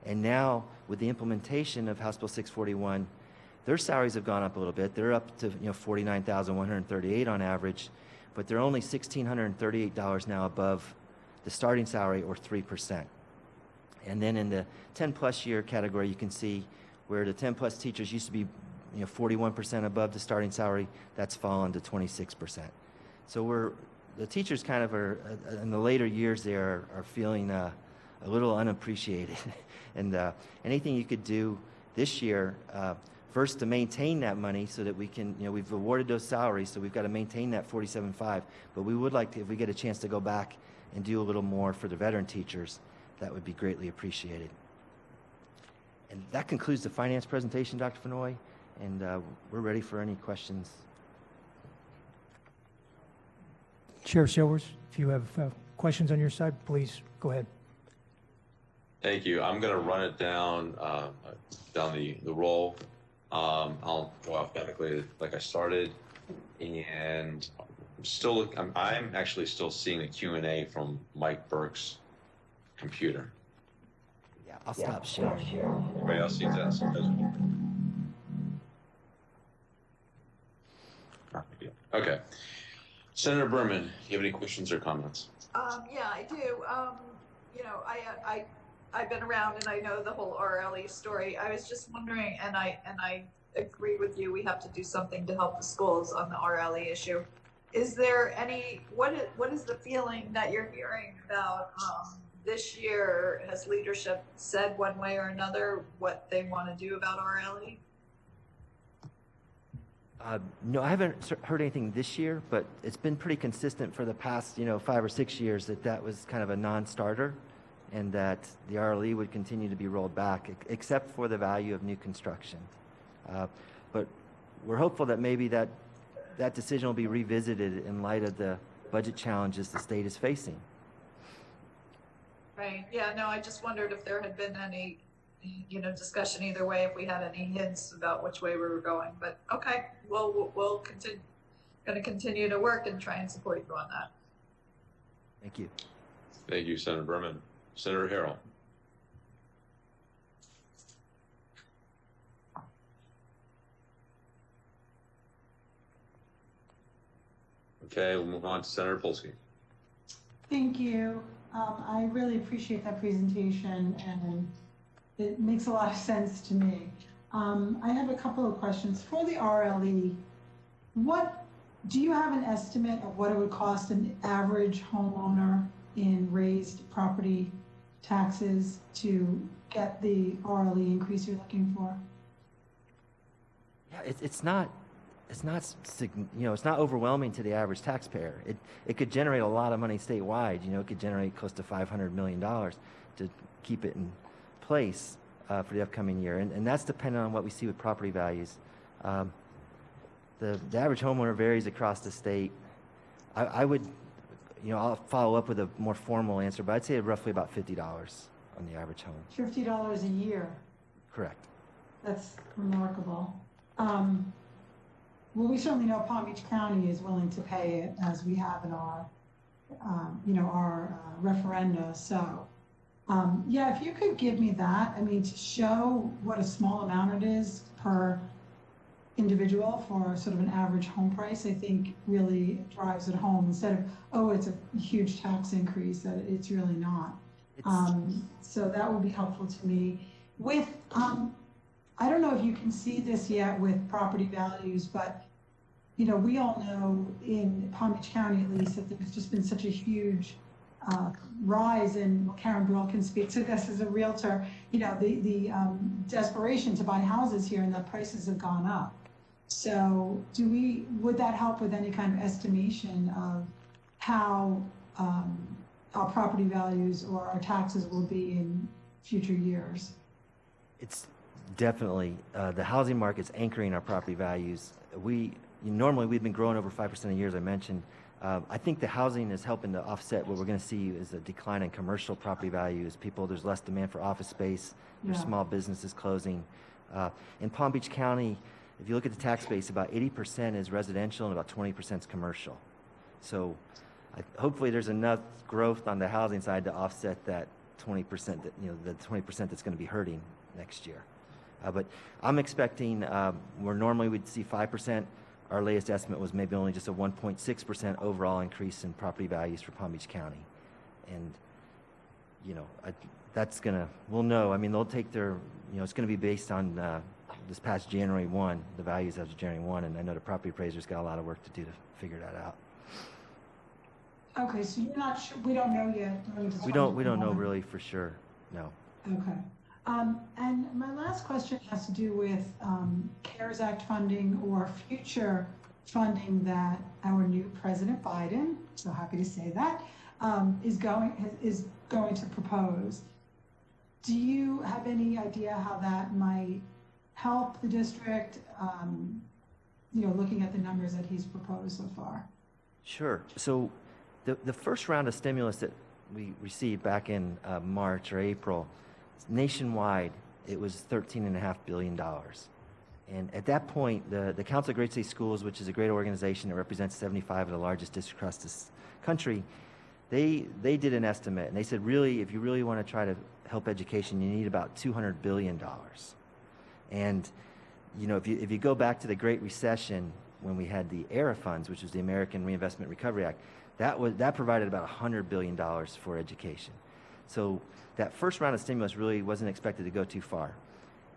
And now, with the implementation of House Bill 641, their salaries have gone up a little bit. They're up to $49,138 on average, but they're only $1,638 now above the starting salary, or 3%. And then in the 10-plus year category, you can see where the 10-plus teachers used to be 41% above the starting salary, that's fallen to 26%. So the teachers kind of are, in the later years there, are feeling a little unappreciated. And anything you could do this year, first to maintain that money so that we can, we've awarded those salaries, so we've got to maintain that $47,500, but we would like to, if we get a chance to go back and do a little more for the veteran teachers, that would be greatly appreciated. And that concludes the finance presentation, Dr. Fenoy, and we're ready for any questions. Chair Silvers, if you have questions on your side, please go ahead. Thank you. I'm going to run it down the roll. I'll go alphabetically like I started, and I'm actually still seeing a Q&A from Mike Burke's computer. Yeah, I'll stop sharing. Everybody else sees that? Okay. Senator Berman, do you have any questions or comments? Yeah, I do. I've been around and I know the whole RLE story. I was just wondering, and I agree with you, we have to do something to help the schools on the RLE issue. Is there what is the feeling that you're hearing about this year? Has leadership said one way or another what they want to do about RLE? No, I haven't heard anything this year, but it's been pretty consistent for the past, 5 or 6 years that was kind of a non-starter, and that the RLE would continue to be rolled back, except for the value of new construction. But we're hopeful that maybe that decision will be revisited in light of the budget challenges the state is facing. Right. Yeah. No, I just wondered if there had been any, discussion either way, if we had any hints about which way we were going. But okay, we'll continue. Going to continue to work and try and support you on that. Thank you. Thank you, Senator Berman. Senator Harrell. Okay, we'll move on to Senator Polsky. Thank you. I really appreciate that presentation, and it makes a lot of sense to me. I have a couple of questions. For the RLE, do you have an estimate of what it would cost an average homeowner in raised property taxes to get the RLE increase you're looking for? Yeah, it's not overwhelming to the average taxpayer. It could generate a lot of money statewide. It could generate close to $500 million to keep it in place for the upcoming year, and that's dependent on what we see with property values. The average homeowner varies across the state. I would, I'll follow up with a more formal answer, but I'd say roughly about $50 on the average home. $50 a year. Correct. That's remarkable. Well, we certainly know Palm Beach County is willing to pay it, as we have in our, our referenda. So, yeah, if you could give me that, to show what a small amount it is per individual for sort of an average home price, I think really drives it home, instead of, oh, it's a huge tax increase, that it's really not. So that would be helpful to me. With, I don't know if you can see this yet with property values, but we all know in Palm Beach County, at least, that there's just been such a huge rise in, Karen Brill can speak to this as a realtor, the desperation to buy houses here, and the prices have gone up. So would that help with any kind of estimation of how our property values or our taxes will be in future years? It's definitely, the housing market's anchoring our property values. Normally we've been growing over 5% a year, as I mentioned. I think the housing is helping to offset what we're going to see is a decline in commercial property values. There's less demand for office space, there's small businesses closing. In Palm Beach County, if you look at the tax base, about 80% is residential and about 20% is commercial. So hopefully there's enough growth on the housing side to offset that 20% that, the 20% that's going to be hurting next year. But I'm expecting where normally we'd see 5%, our latest estimate was maybe only just a 1.6% overall increase in property values for Palm Beach County. And, we'll know. They'll take their, it's going to be based on this past January 1, the values as of January 1, and I know the property appraisers got a lot of work to do to figure that out. Okay, so you're not sure, we don't know yet. We don't know really for sure, no. Okay. And my last question has to do with CARES Act funding or future funding that our new President Biden, so happy to say that, is going to propose. Do you have any idea how that might help the district, looking at the numbers that he's proposed so far? Sure. So the first round of stimulus that we received back in March or April, nationwide, it was $13.5 billion. And at that point, the Council of Great State Schools, which is a great organization that represents 75 of the largest districts across this country, they did an estimate, and they said, really, if you really want to try to help education, you need about $200 billion. And, if you go back to the Great Recession, when we had the ARA funds, which was the American Reinvestment Recovery Act, that provided about $100 billion for education. So that first round of stimulus really wasn't expected to go too far.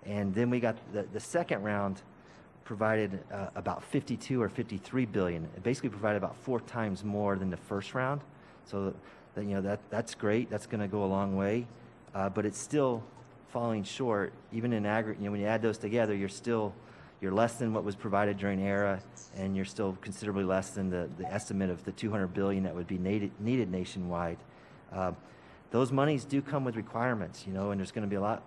And then we got the second round provided about 52 or 53 billion. It basically provided about 4 times more than the first round. So that's great. That's going to go a long way. But it's still falling short, even in aggregate. When you add those together, you're less than what was provided during ERA, and you're still considerably less than the estimate of the 200 billion that would be needed nationwide. Those monies do come with requirements, and there's going to be a lot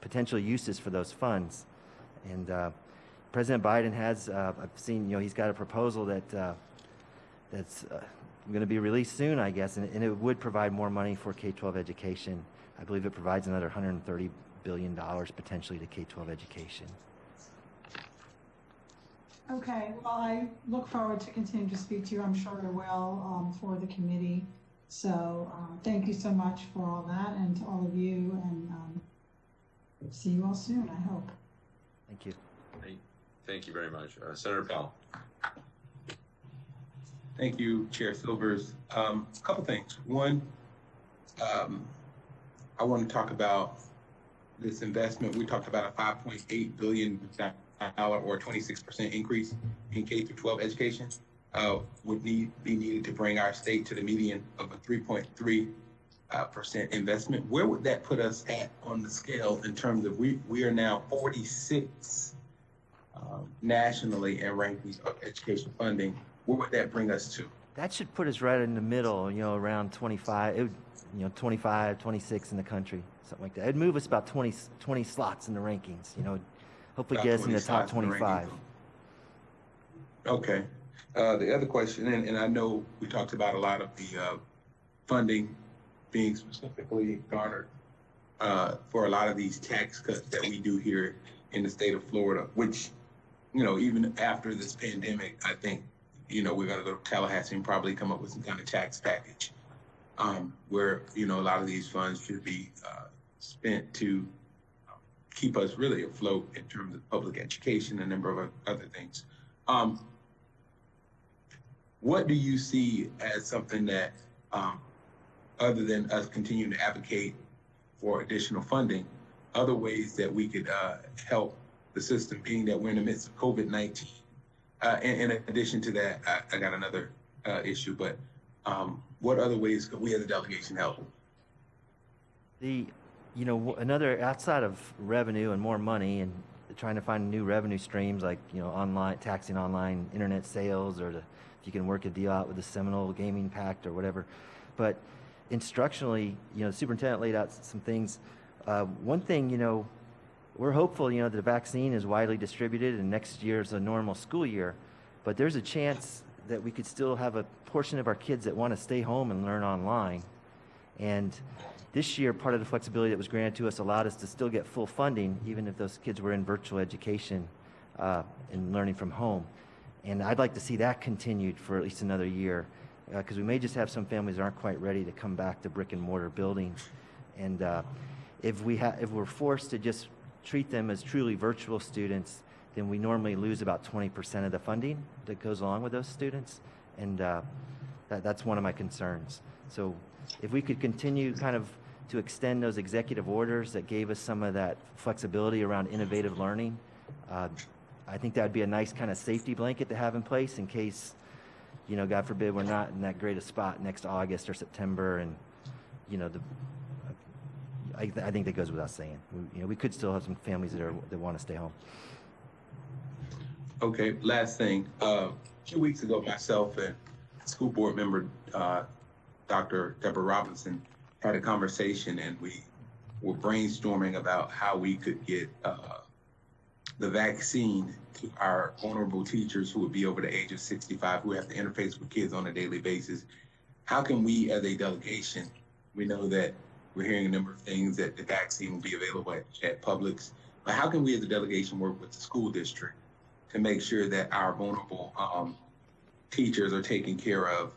potential uses for those funds. And President Biden has, I've seen, he's got a proposal that's going to be released soon, I guess, and it would provide more money for K-12 education. I believe it provides another $130 billion potentially to K-12 education. Okay, well, I look forward to continuing to speak to you. I'm sure I will for the committee. So thank you so much for all that, and to all of you, and see you all soon, I hope. Thank you. Thank you very much. Senator Powell. Thank you, Chair Silvers. A couple things. One, I want to talk about this investment. We talked about a $5.8 billion or 26% increase in K through 12 education would be needed to bring our state to the median of a 3.3% investment. Where would that put us at on the scale in terms of we are now 46 nationally in rankings of education funding? Where would that bring us to? That should put us right in the middle, around 25, 25, 26 in the country, something like that. It'd move us about 20 slots in the rankings, hopefully About get us in 20 the top slots in the 25. Okay. The other question, and I know we talked about a lot of the funding being specifically garnered for a lot of these tax cuts that we do here in the state of Florida, which, even after this pandemic, I think, we're going to go to Tallahassee and probably come up with some kind of tax package where, a lot of these funds should be spent to keep us really afloat in terms of public education and a number of other things. What do you see as something that, other than us continuing to advocate for additional funding, other ways that we could help the system, being that we're in the midst of COVID-19? In addition to that, I got another issue, but what other ways could we as a delegation help? Another outside of revenue and more money and trying to find new revenue streams like, online, taxing online internet sales, or if you can work a deal out with the Seminole Gaming Pact or whatever. But instructionally, the superintendent laid out some things. One thing, we're hopeful, that the vaccine is widely distributed and next year is a normal school year, but there's a chance that we could still have a portion of our kids that want to stay home and learn online. And this year, part of the flexibility that was granted to us allowed us to still get full funding, even if those kids were in virtual education and learning from home. And I'd like to see that continued for at least another year, because we may just have some families that aren't quite ready to come back to brick and mortar buildings. And if we're forced to just treat them as truly virtual students, then we normally lose about 20% of the funding that goes along with those students. And that's one of my concerns. So if we could continue kind of to extend those executive orders that gave us some of that flexibility around innovative learning, I think that would be a nice kind of safety blanket to have in place in case, God forbid, we're not in that great a spot next August or September. And, I think that goes without saying. We could still have some families that want to stay home. Okay, last thing. A few weeks ago, myself and school board member, Dr. Deborah Robinson, had a conversation, and we were brainstorming about how we could get the vaccine to our vulnerable teachers who would be over the age of 65, who have to interface with kids on a daily basis. How can we, as a delegation, we know that we're hearing a number of things that the vaccine will be available at Publix, but how can we as a delegation work with the school district to make sure that our vulnerable teachers are taken care of?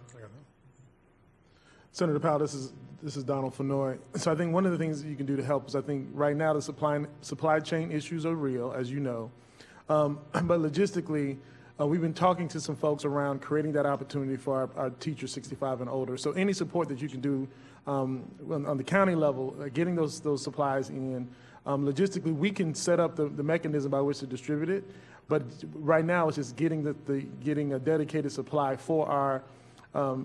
Senator Powell, this is Donald Fenoy. So I think one of the things that you can do to help is, I think right now the supply chain issues are real, as you know. But logistically, we've been talking to some folks around creating that opportunity for our teachers 65 and older. So any support that you can do on the county level, getting those supplies in, logistically, we can set up the mechanism by which to distribute it. But right now, it's just getting getting a dedicated supply for our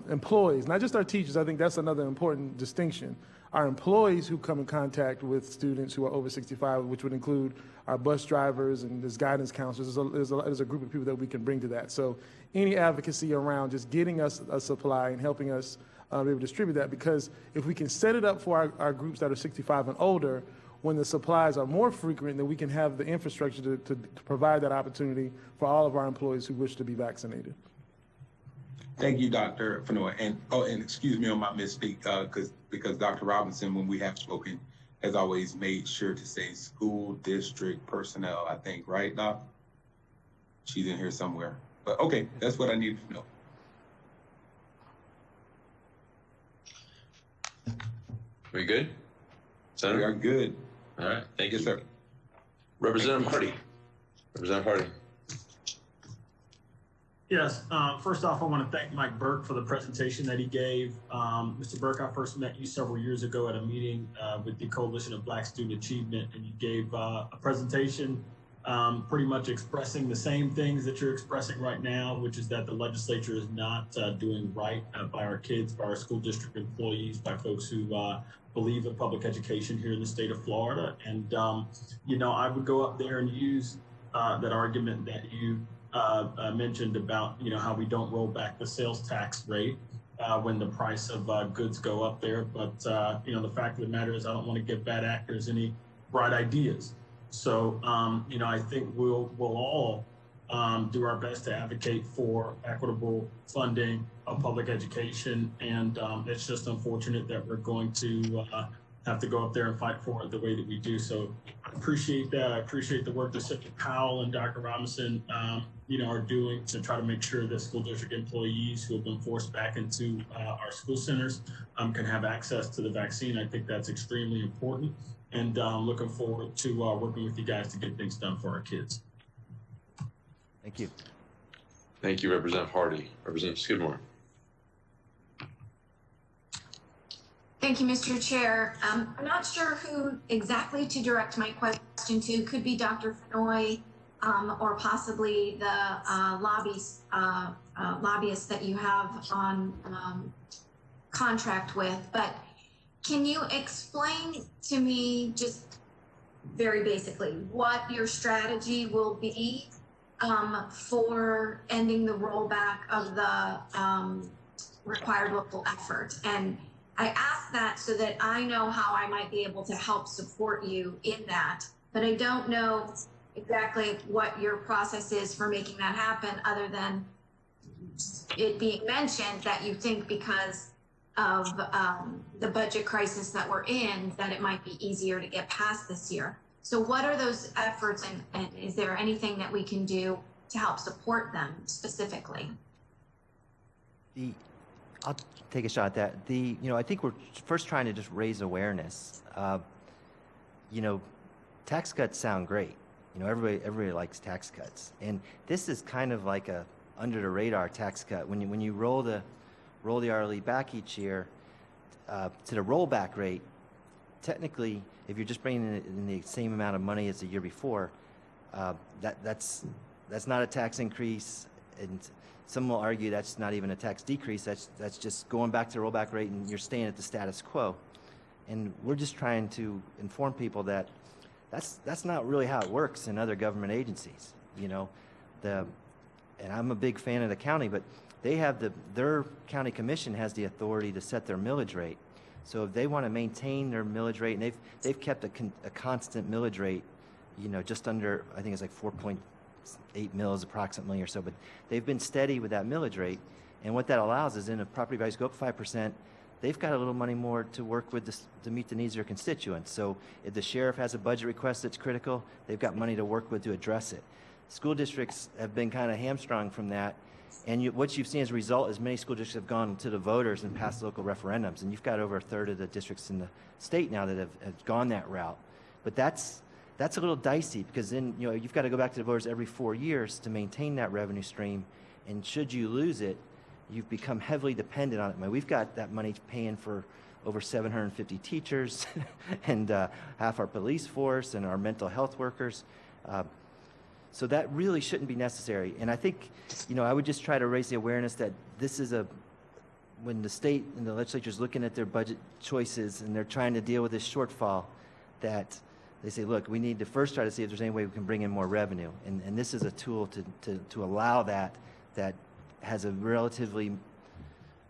employees, not just our teachers. I think that's another important distinction. Our employees who come in contact with students who are over 65, which would include our bus drivers and there's guidance counselors, there's a group of people that we can bring to that. So any advocacy around just getting us a supply and helping us be able to distribute that, because if we can set it up for our groups that are 65 and older, when the supplies are more frequent, then we can have the infrastructure to provide that opportunity for all of our employees who wish to be vaccinated. Thank you, Dr. Fenoy. And excuse me on my misspeak, because Dr. Robinson, when we have spoken, has always made sure to say school district personnel, I think, right, Doc? She's in here somewhere. But okay, that's what I need to know. We good? Senator? We are good. All right, thank you. Yes, sir. Representative Hardy. Representative Hardy. Yes. First off, I want to thank Mike Burke for the presentation that he gave. Mr. Burke, I first met you several years ago at a meeting with the Coalition of Black Student Achievement, and you gave a presentation pretty much expressing the same things that you're expressing right now, which is that the legislature is not doing right by our kids, by our school district employees, by folks who believe in public education here in the state of Florida. And, you know, I would go up there and use that argument that you mentioned about, you know, how we don't roll back the sales tax rate when the price of goods go up there. But, you know, the fact of the matter is I don't want to give bad actors any bright ideas. So, you know, I think we'll all do our best to advocate for equitable funding of public education. And it's just unfortunate that we're going to have to go up there and fight for it the way that we do. So I appreciate that. I appreciate the work that Senator Powell and Dr. Robinson, you know, are doing to try to make sure that school district employees who have been forced back into our school centers can have access to the vaccine. I think that's extremely important. And looking forward to working with you guys to get things done for our kids. Thank you. Thank you, Representative Hardy. Representative Skidmore. Thank you, Mr. Chair. I'm not sure who exactly to direct my question to. Could be Dr. Fenoy or possibly the lobbyists that you have on contract with. But can you explain to me just very basically what your strategy will be for ending the rollback of the required local effort? And I ask that so that I know how I might be able to help support you in that, but I don't know exactly what your process is for making that happen, other than it being mentioned that you think because of the budget crisis that we're in, that it might be easier to get past this year. So what are those efforts, and is there anything that we can do to help support them specifically? I'll take a shot at that. You know, I think we're first trying to just raise awareness. You know, tax cuts sound great. You know, everybody likes tax cuts, and this is kind of like a under the radar tax cut. When you roll the RLE back each year to the rollback rate, technically, if you're just bringing in the same amount of money as the year before, that's not a tax increase, and some will argue that's not even a tax decrease. That's just going back to the rollback rate, and you're staying at the status quo. And we're just trying to inform people that that's not really how it works in other government agencies. You know, and I'm a big fan of the county, but they have their county commission has the authority to set their millage rate. So if they want to maintain their millage rate, and they've kept a constant millage rate, you know, just under, I think it's like 4.8 mils approximately or so, but they've been steady with that millage rate. And what that allows is, if property values go up 5%, they've got a little money more to work with to meet the needs of their constituents. So if the sheriff has a budget request that's critical, they've got money to work with to address it. School districts have been kind of hamstrung from that. And what you've seen as a result is many school districts have gone to the voters and passed local referendums. And you've got over a third of the districts in the state now that have gone that route. But that's a little dicey, because then, you know, you've got to go back to the voters every 4 years to maintain that revenue stream. And should you lose it, you've become heavily dependent on it. I mean, we've got that money paying for over 750 teachers and half our police force and our mental health workers. So that really shouldn't be necessary. And I think, you know, I would just try to raise the awareness that this is when the state and the legislature is looking at their budget choices and they're trying to deal with this shortfall, that they say, look, we need to first try to see if there's any way we can bring in more revenue. And this is a tool to allow that has a relatively,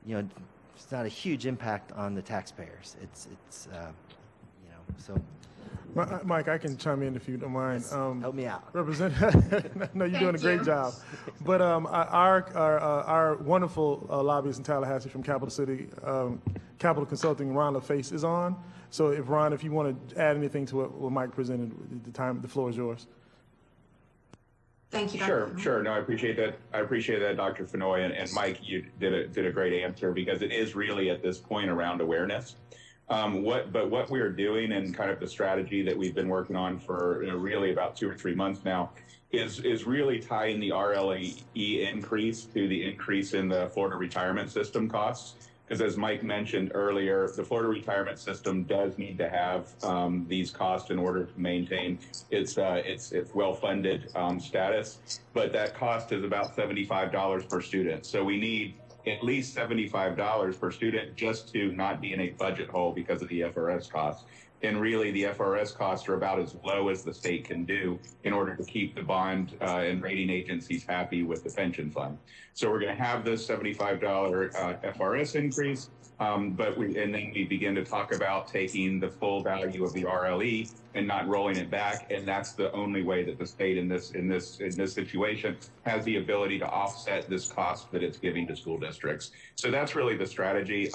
you know, it's not a huge impact on the taxpayers. It's you know, so. Mike, I can chime in if you don't mind. Help me out. No, you're doing a great job. But our wonderful lobbyist in Tallahassee from Capital City, Capital Consulting, Ron LaFace, is on. So if Ron, if you want to add anything to what Mike presented, the floor is yours. Thank you, Dr. Sure. No, I appreciate that. I appreciate that, Dr. Fenoy, and Mike, you did a great answer, because it is really at this point around awareness. What we are doing, and kind of the strategy that we've been working on for really about 2 or 3 months now, is really tying the RLE increase to the increase in the Florida retirement system costs. Because as Mike mentioned earlier, the Florida retirement system does need to have these costs in order to maintain its well-funded status. But that cost is about $75 per student. So we need at least $75 per student just to not be in a budget hole because of the FRS costs. And really, the FRS costs are about as low as the state can do in order to keep the bond and rating agencies happy with the pension fund. So we're going to have this $75 FRS increase, and then we begin to talk about taking the full value of the RLE and not rolling it back. And that's the only way that the state in this situation has the ability to offset this cost that it's giving to school districts. So that's really the strategy.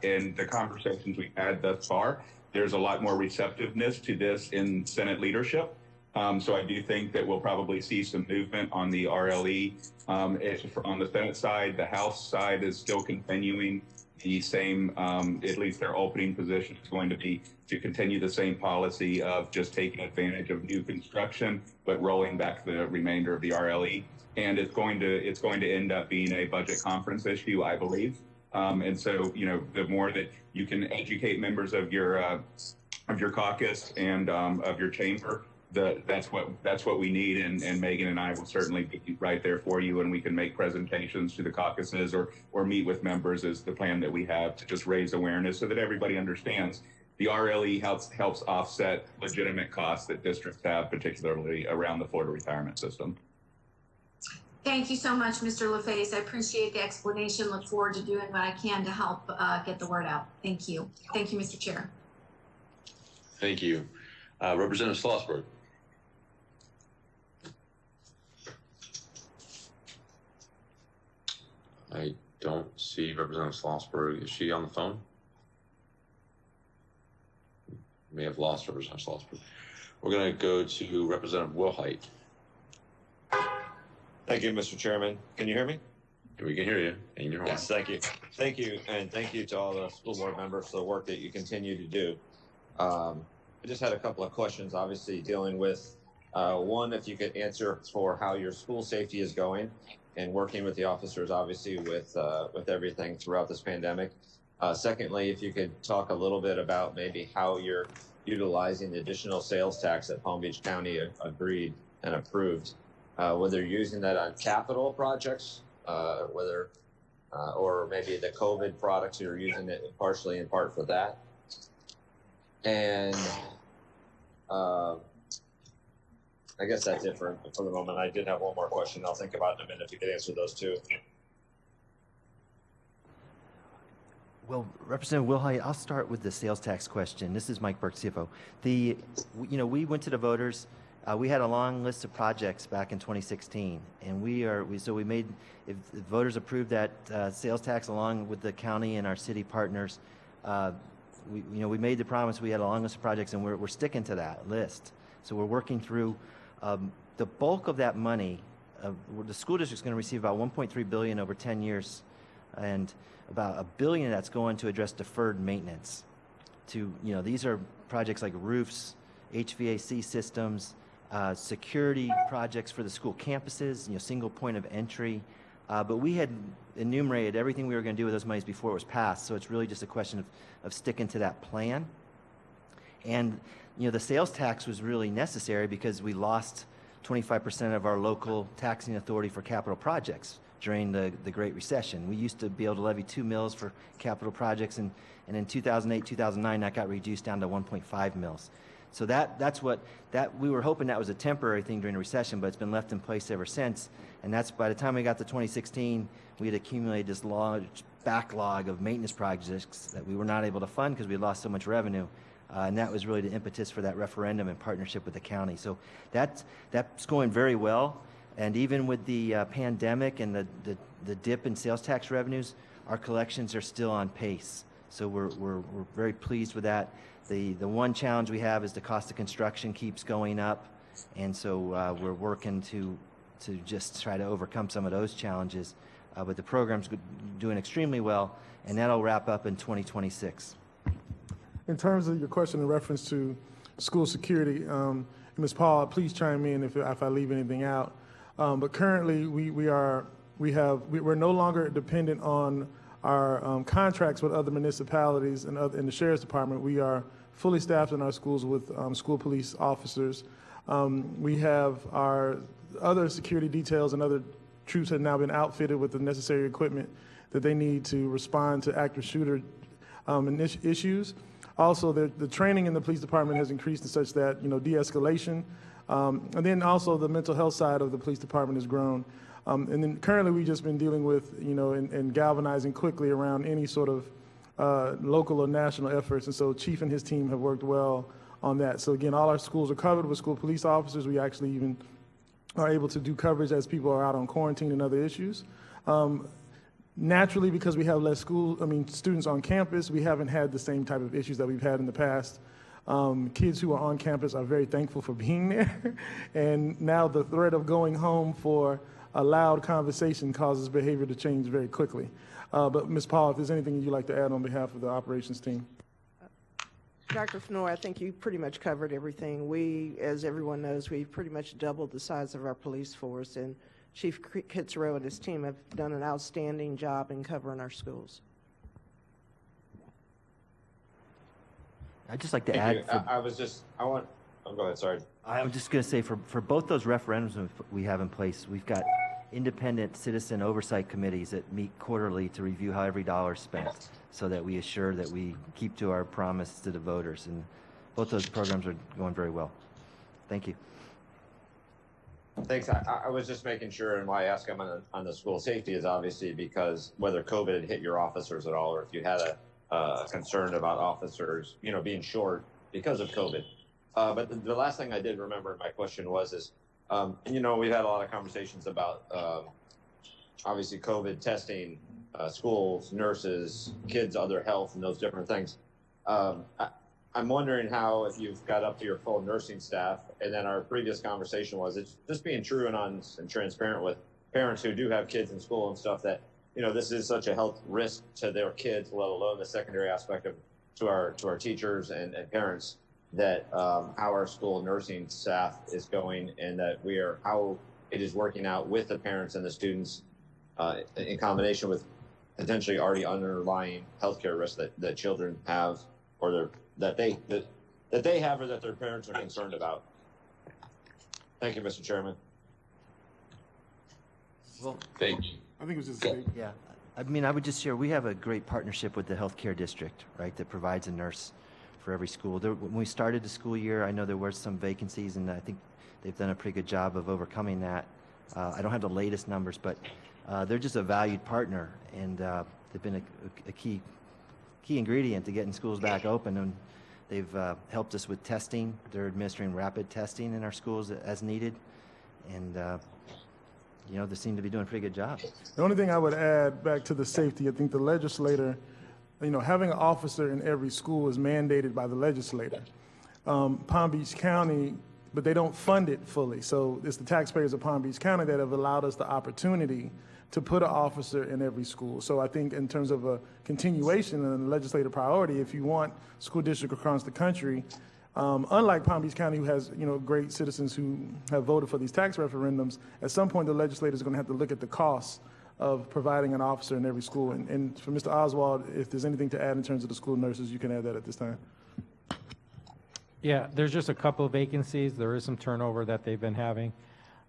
And the conversations we've had thus far, there's a lot more receptiveness to this in Senate leadership. So I do think that we'll probably see some movement on the RLE. On the Senate side, the House side is still continuing the same, at least their opening position is going to be to continue the same policy of just taking advantage of new construction, but rolling back the remainder of the RLE. And it's going to end up being a budget conference issue, I believe. And so, the more that you can educate members of your caucus and of your chamber, that's what we need. And Megan and I will certainly be right there for you, and we can make presentations to the caucuses or meet with members is the plan that we have to just raise awareness so that everybody understands the RLE helps offset legitimate costs that districts have, particularly around the Florida retirement system. Thank you so much, Mr. LaFace. I appreciate the explanation. Look forward to doing what I can to help get the word out. Thank you. Thank you, Mr. Chair. Thank you. Representative Schlossberg. I don't see Representative Schlossberg. Is she on the phone? May have lost Representative Schlossberg. We're going to go to Representative Wilhite. Thank you, Mr. Chairman. Can you hear me? We can hear you. And you're yes, thank you. Thank you. And thank you to all the school board members for the work that you continue to do. I just had a couple of questions, obviously dealing with, one, if you could answer for how your school safety is going and working with the officers, obviously, with everything throughout this pandemic. Secondly, if you could talk a little bit about maybe how you're utilizing the additional sales tax that Palm Beach County agreed and approved. Whether you're using that on capital projects, or maybe the COVID products, you're using it partially in part for that. And I guess that's it for the moment. I did have one more question. I'll think about it in a minute if you could answer those two. Well, Representative Wilhite, I'll start with the sales tax question. This is Mike Burke, CFO. We went to the voters. We had a long list of projects back in 2016, and if the voters approved that sales tax along with the county and our city partners, we made the promise. We had a long list of projects, and we're sticking to that list. So we're working through the bulk of that money. The school district's going to receive about $1.3 billion over 10 years, and about $1 billion of that's going to address deferred maintenance. These are projects like roofs, HVAC systems, security projects for the school campuses, single point of entry. But we had enumerated everything we were going to do with those monies before it was passed, so it's really just a question of sticking to that plan. And the sales tax was really necessary because we lost 25% of our local taxing authority for capital projects during the Great Recession. We used to be able to levy 2 mills for capital projects, and in 2008, 2009, that got reduced down to 1.5 mills. So that's what we were hoping that was a temporary thing during the recession, but it's been left in place ever since. And that's by the time we got to 2016, we had accumulated this large backlog of maintenance projects that we were not able to fund because we lost so much revenue. And that was really the impetus for that referendum in partnership with the county. So that's going very well. And even with the pandemic and the dip in sales tax revenues, our collections are still on pace. So we're very pleased with that. The one challenge we have is the cost of construction keeps going up, and so we're working to just try to overcome some of those challenges. But the program's doing extremely well, and that'll wrap up in 2026. In terms of your question in reference to school security, Ms. Paul, please chime in if I leave anything out. But currently, we're no longer dependent on our contracts with other municipalities and in the Sheriff's Department. We are fully staffed in our schools with school police officers. We have our other security details and other troops have now been outfitted with the necessary equipment that they need to respond to active shooter issues. Also, the training in the police department has increased to such that, de-escalation, and then also the mental health side of the police department has grown. And then currently we've just been dealing with, and galvanizing quickly around any sort of local or national efforts. And so Chief and his team have worked well on that. So again, all our schools are covered with school police officers. We actually even are able to do coverage as people are out on quarantine and other issues. Naturally, because we have less students on campus, we haven't had the same type of issues that we've had in the past. Kids who are on campus are very thankful for being there. And now the threat of going home for a loud conversation causes behavior to change very quickly. But Ms. Paul, if there's anything you'd like to add on behalf of the operations team. Dr. Fenoy, I think you pretty much covered everything. We, as everyone knows, we've pretty much doubled the size of our police force, and Chief Kitzrow and his team have done an outstanding job in covering our schools. I'd just like to add. Go ahead, sorry. I was just going to say, for both those referendums we have in place, we've got independent citizen oversight committees that meet quarterly to review how every dollar is spent, so that we assure that we keep to our promise to the voters. And both those programs are going very well. Thank you. Thanks. I was just making sure, and why I ask them on the school safety is obviously because whether COVID had hit your officers at all, or if you had a concern about officers, being short because of COVID. But the last thing I did remember in my question was, we've had a lot of conversations about, obviously, COVID testing, schools, nurses, kids, other health, and those different things. I'm wondering how, if you've got up to your full nursing staff, and then our previous conversation was, it's just being true and honest and transparent with parents who do have kids in school and stuff, that, this is such a health risk to their kids, let alone the secondary aspect to our teachers and parents, that how our school nursing staff is going, and that how it is working out with the parents and the students in combination with potentially already underlying healthcare risks that children have, or that they have, or that their parents are concerned about. Thank you, Mr. Chairman. Well, thank you. I think it was just yeah. I would just share, we have a great partnership with the healthcare district, right, that provides a nurse for every school. When we started the school year, I know there were some vacancies, and I think they've done a pretty good job of overcoming that. I don't have the latest numbers, but they're just a valued partner, and they've been a key ingredient to getting schools back open. And they've helped us with testing. They're administering rapid testing in our schools as needed, and they seem to be doing a pretty good job. The only thing I would add back to the safety, I think the legislator, having an officer in every school is mandated by the legislator. Palm Beach County, but they don't fund it fully. So it's the taxpayers of Palm Beach County that have allowed us the opportunity to put an officer in every school. So I think in terms of a continuation and a legislative priority, if you want school districts across the country, unlike Palm Beach County, who has great citizens who have voted for these tax referendums, at some point the legislators are going to have to look at the costs of providing an officer in every school. And for Mr. Oswald, if there's anything to add in terms of the school nurses, you can add that at this time. Yeah, there's just a couple of vacancies. There is some turnover that they've been having.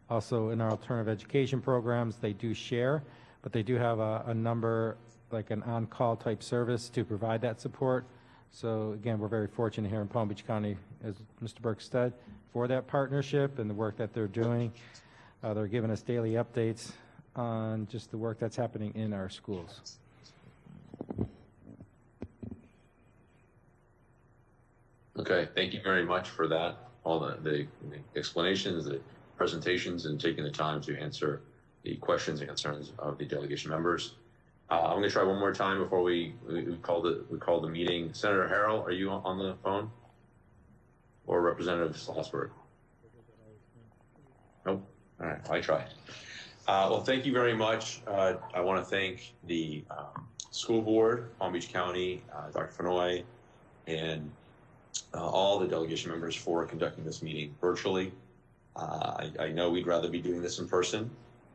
Also, in our alternative education programs, they do share, but they do have a number, like an on-call type service to provide that support. So again, we're very fortunate here in Palm Beach County, as Mr. Burke said, for that partnership and the work that they're doing. They're giving us daily updates on just the work that's happening in our schools. Okay, thank you very much for that, all the explanations, the presentations, and taking the time to answer the questions and concerns of the delegation members. I'm going to try one more time before we call the meeting. Senator Harrell, are you on the phone? Or Representative Salzberg? Nope. All right, I tried. Well, thank you very much. I want to thank the school board, Palm Beach County, Dr. Fenoy, and all the delegation members for conducting this meeting virtually. I know we'd rather be doing this in person,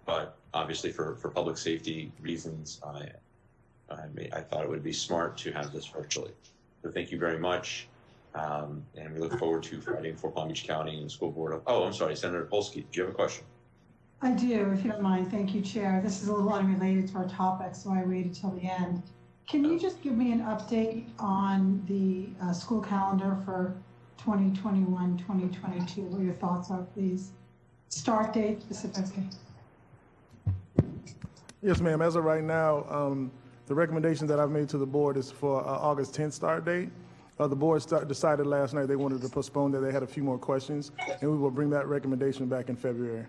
but obviously for public safety reasons, I thought it would be smart to have this virtually. So thank you very much. And we look forward to fighting for Palm Beach County and the school board. Oh, I'm sorry, Senator Polsky, do you have a question? I do, if you don't mind. Thank you, Chair. This is a little unrelated to our topic, so I waited till the end. Can you just give me an update on the school calendar for 2021, 2022? What your thoughts are, please? Start date specifically. Yes, ma'am. As of right now, the recommendation that I've made to the board is for August 10th start date. The board decided last night they wanted to postpone that. They had a few more questions, and we will bring that recommendation back in February.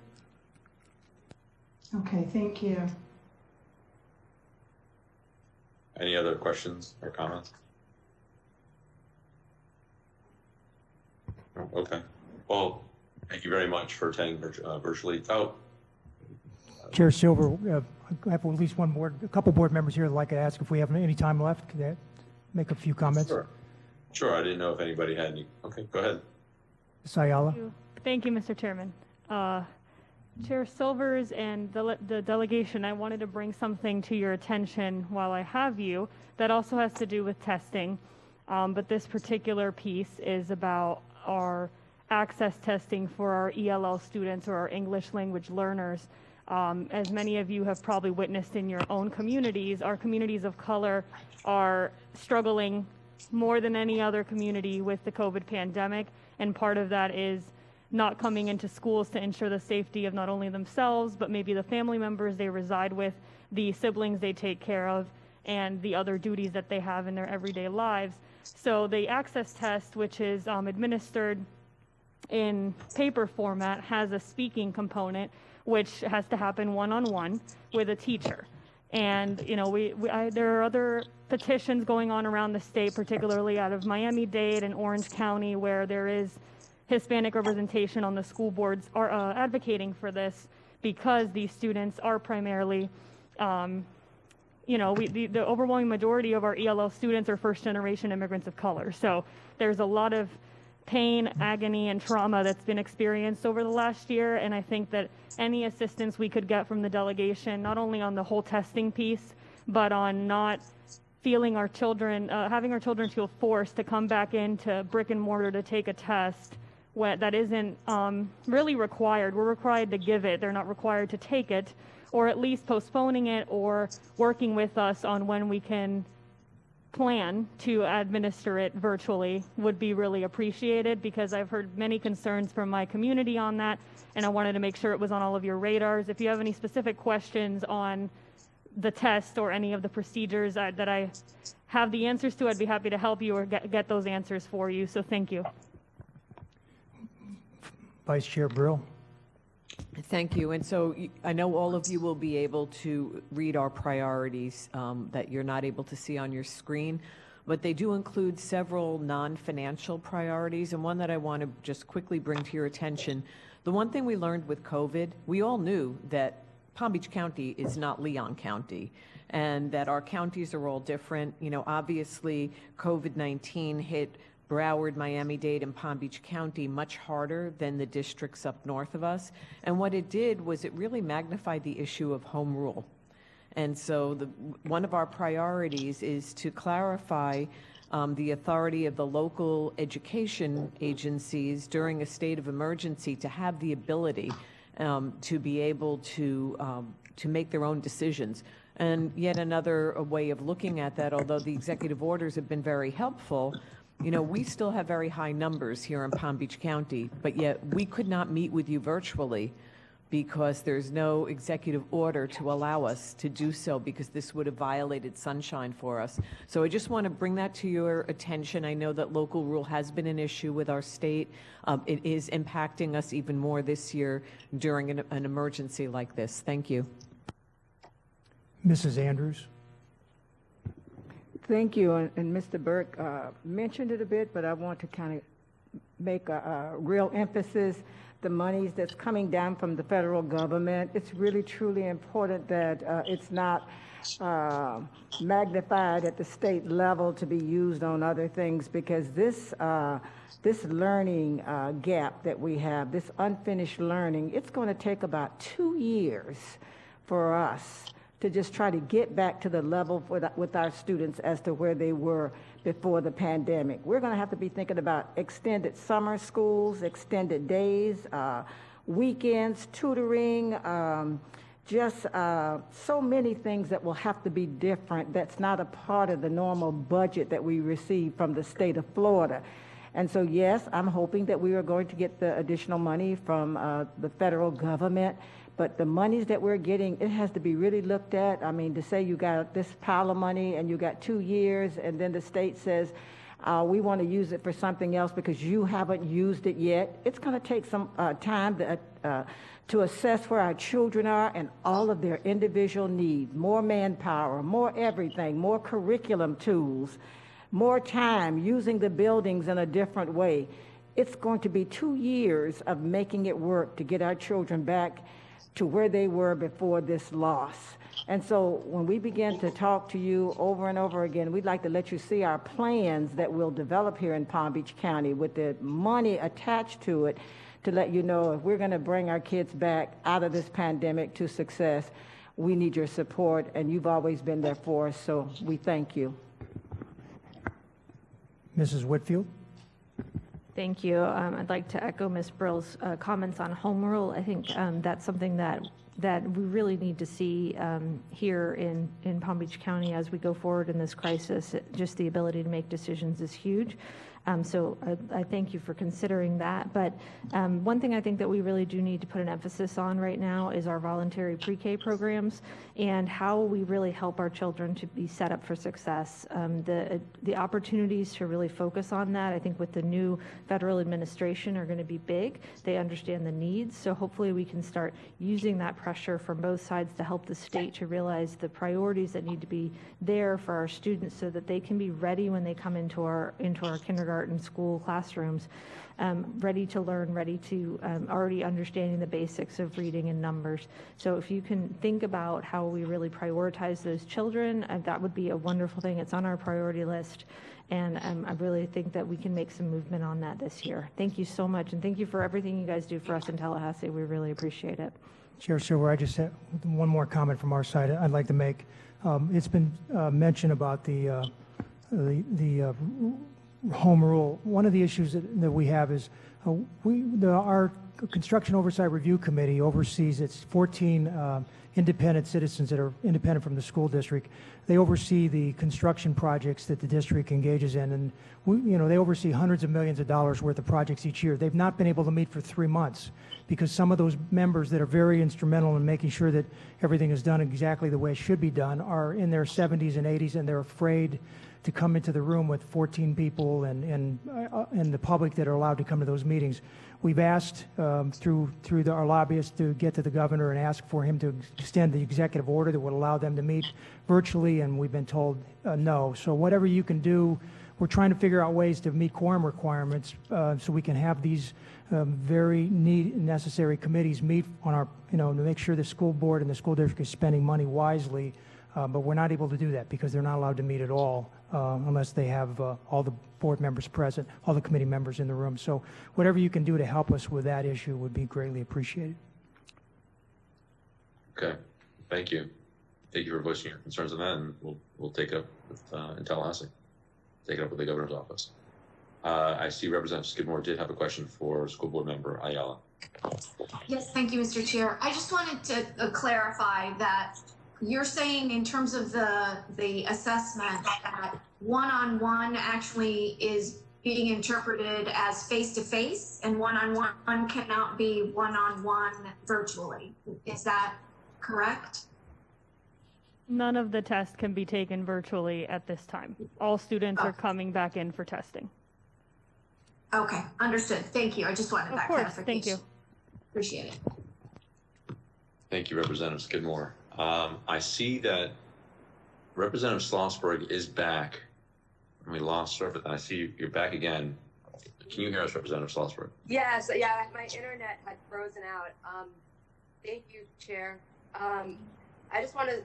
Okay, thank you. Any other questions or comments? Okay. Well, thank you very much for attending virtually. Oh. Chair Silver, I have at least a couple board members here that'd like to ask if we have any time left. Could I make a few comments? Sure. I didn't know if anybody had any. Okay, go ahead. Ms. Ayala. Thank you, Mr. Chairman. Chair Silvers and the delegation, I wanted to bring something to your attention while I have you that also has to do with testing. But this particular piece is about our access testing for our ELL students or our English language learners. As many of you have probably witnessed in your own communities, our communities of color are struggling more than any other community with the COVID pandemic. And part of that is not coming into schools to ensure the safety of not only themselves, but maybe the family members they reside with, the siblings they take care of, and the other duties that they have in their everyday lives. So the access test, which is administered in paper format, has a speaking component, which has to happen one-on-one with a teacher. And, you know, there are other petitions going on around the state, particularly out of Miami-Dade and Orange County, where there is Hispanic representation on the school boards are advocating for this because these students are primarily, the overwhelming majority of our ELL students are first-generation immigrants of color. So there's a lot of pain, agony, and trauma that's been experienced over the last year, and I think that any assistance we could get from the delegation, not only on the whole testing piece, but on not feeling our children, having our children feel forced to come back into brick and mortar to take a test that isn't really required. We're required to give it. They're not required to take it, or at least postponing it or working with us on when we can plan to administer it virtually would be really appreciated, because I've heard many concerns from my community on that, and I wanted to make sure it was on all of your radars. If you have any specific questions on the test or any of the procedures that I have the answers to, I'd be happy to help you or get those answers for you. So thank you. Vice Chair Brill. Thank you. And so I know all of you will be able to read our priorities that you're not able to see on your screen, but they do include several non-financial priorities. And one that I want to just quickly bring to your attention, the one thing we learned with COVID, we all knew that Palm Beach County is not Leon County, and that our counties are all different. You know, obviously COVID-19 hit Broward, Miami-Dade, and Palm Beach County much harder than the districts up north of us. And what it did was it really magnified the issue of home rule. And so one of our priorities is to clarify the authority of the local education agencies during a state of emergency to have the ability to be able to make their own decisions. And yet another way of looking at that, although the executive orders have been very helpful, you know, we still have very high numbers here in Palm Beach County, but yet we could not meet with you virtually because there's no executive order to allow us to do so, because this would have violated sunshine for us. So I just want to bring that to your attention. I know that local rule has been an issue with our state. It is impacting us even more this year during an emergency like this. Thank you. Mrs. Andrews. Thank you, and Mr. Burke mentioned it a bit, but I want to kind of make a real emphasis. The monies that's coming down from the federal government, it's really truly important that it's not magnified at the state level to be used on other things, because this learning gap that we have, this unfinished learning, it's going to take about 2 years for us to just try to get back to the level with our students as to where they were before the pandemic. We're going to have to be thinking about extended summer schools, extended days, weekends, tutoring, just so many things that will have to be different. That's not a part of the normal budget that we receive from the state of Florida. And so, yes, I'm hoping that we are going to get the additional money from the federal government. But the monies that we're getting, it has to be really looked at. I mean, to say you got this pile of money and you got 2 years, and then the state says, we want to use it for something else because you haven't used it yet. It's going to take some time to assess where our children are and all of their individual needs. More manpower, more everything, more curriculum tools, more time using the buildings in a different way. It's going to be 2 years of making it work to get our children back to where they were before this loss. And so when we begin to talk to you over and over again, we'd like to let you see our plans that we'll develop here in Palm Beach County with the money attached to it, to let you know if we're going to bring our kids back out of this pandemic to success, we need your support, and you've always been there for us, so we thank you. Mrs. Whitfield? Thank you. I'd like to echo Ms. Brill's comments on home rule. I think that's something that we really need to see here in Palm Beach County as we go forward in this crisis. Just the ability to make decisions is huge. So I thank you for considering that. But one thing I think that we really do need to put an emphasis on right now is our voluntary pre-K programs and how we really help our children to be set up for success. The opportunities to really focus on that, I think with the new federal administration, are going to be big. They understand the needs. So hopefully we can start using that pressure from both sides to help the state to realize the priorities that need to be there for our students so that they can be ready when they come into our kindergarten school classrooms, ready to learn, ready to already understanding the basics of reading and numbers. So if you can think about how we really prioritize those children, that would be a wonderful thing. It's on our priority list, and I really think that we can make some movement on that this year. Thank you so much, and thank you for everything you guys do for us in Tallahassee. We really appreciate it. Chair Silver, I just have one more comment from our side I'd like to make. It's been mentioned about the home rule. One of the issues that we have is our Construction Oversight Review Committee oversees its 14 independent citizens that are independent from the school district. They oversee the construction projects that the district engages in, and they oversee hundreds of millions of dollars worth of projects each year. They've not been able to meet for 3 months because some of those members that are very instrumental in making sure that everything is done exactly the way it should be done are in their 70s and 80s, and they're afraid to come into the room with 14 people and the public that are allowed to come to those meetings. We've asked through our lobbyists to get to the governor and ask for him to extend the executive order that would allow them to meet virtually, and we've been told no. So whatever you can do, we're trying to figure out ways to meet quorum requirements so we can have these very necessary committees meet on our, to make sure the school board and the school district is spending money wisely. But we're not able to do that because they're not allowed to meet at all unless they have all the board members present, all the committee members in the room. So whatever you can do to help us with that issue would be greatly appreciated. Okay, thank you. Thank you for voicing your concerns on that, and we'll take it up with, in Tallahassee. Take it up with the governor's office. I see Representative Skidmore did have a question for School Board Member Ayala. Yes, thank you, Mr. Chair. I just wanted to clarify that you're saying in terms of the assessment that one-on-one actually is being interpreted as face-to-face and one-on-one cannot be one-on-one virtually. Is that correct? None of the tests can be taken virtually at this time. All students are coming back in for testing. Okay, understood. Thank you. I just wanted that clarification. Thank you. Appreciate it. Thank you, Representative Skidmore. I see that Representative Schlossberg is back. And we lost her, but I see you're back again. Can you hear us, Representative Salzberg? Yes, yeah, my internet had frozen out. Thank you, Chair. I just want to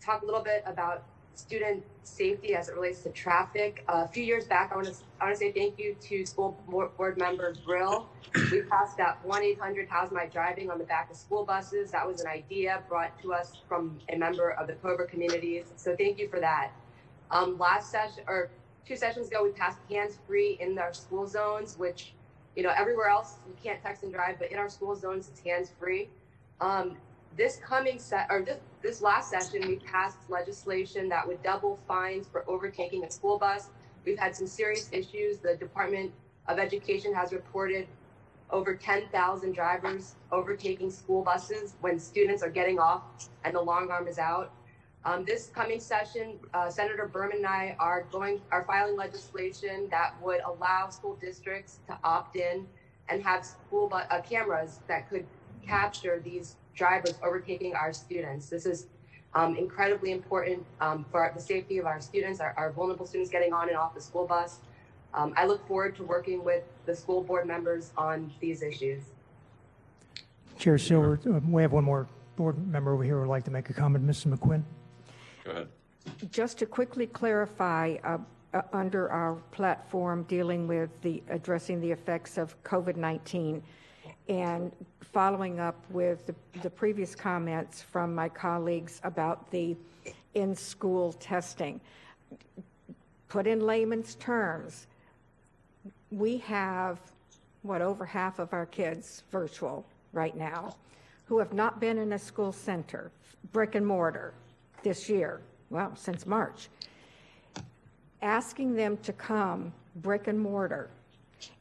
talk a little bit about student safety as it relates to traffic. A few years back, I want to say thank you to School Board Member Brill. We passed that 1-800 How's My Driving on the back of school buses. That was an idea brought to us from a member of the Cobra communities. So thank you for that. Last session, or 2 sessions ago, we passed hands-free in our school zones, which, you know, everywhere else you can't text and drive, but in our school zones it's hands-free. This last session, we passed legislation that would double fines for overtaking a school bus. We've had some serious issues. The Department of Education has reported over 10,000 drivers overtaking school buses when students are getting off and the long arm is out. This coming session, Senator Berman and I are filing legislation that would allow school districts to opt in and have school cameras that could capture these drivers overtaking our students. This is incredibly important for the safety of our students, our vulnerable students getting on and off the school bus. I look forward to working with the school board members on these issues. Chair Silver, we have one more board member over here who would like to make a comment. Mrs. McQuinn. Go ahead. Just to quickly clarify, under our platform dealing with addressing the effects of COVID-19 and following up with the previous comments from my colleagues about the in-school testing, put in layman's terms, we have, over half of our kids virtual right now who have not been in a school center, brick and mortar, this year, since March. Asking them to come brick and mortar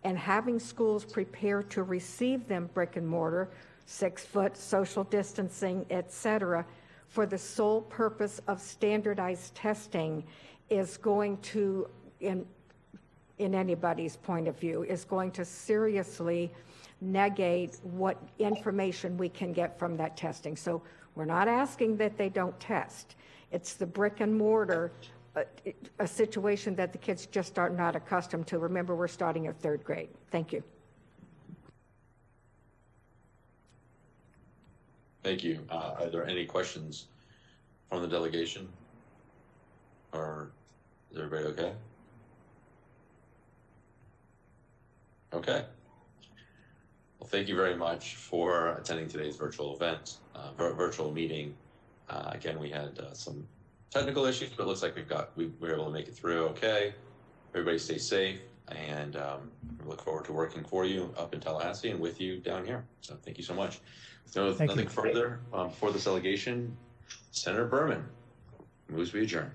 and having schools prepare to receive them brick and mortar, 6-foot social distancing, etc., for the sole purpose of standardized testing is going to, in anybody's point of view, is going to seriously negate what information we can get from that testing. So we're not asking that they don't test. It's the brick and mortar, a situation that the kids just are not accustomed to. Remember, we're starting at 3rd grade. Thank you. Thank you. Are there any questions from the delegation? Or is everybody okay? Okay. Well, thank you very much for attending today's virtual event, virtual meeting. Again, we had some technical issues, but it looks like we were able to make it through okay. Everybody stay safe, and we look forward to working for you up in Tallahassee and with you down here. So thank you so much. If nothing further for this delegation, Senator Berman moves we adjourn.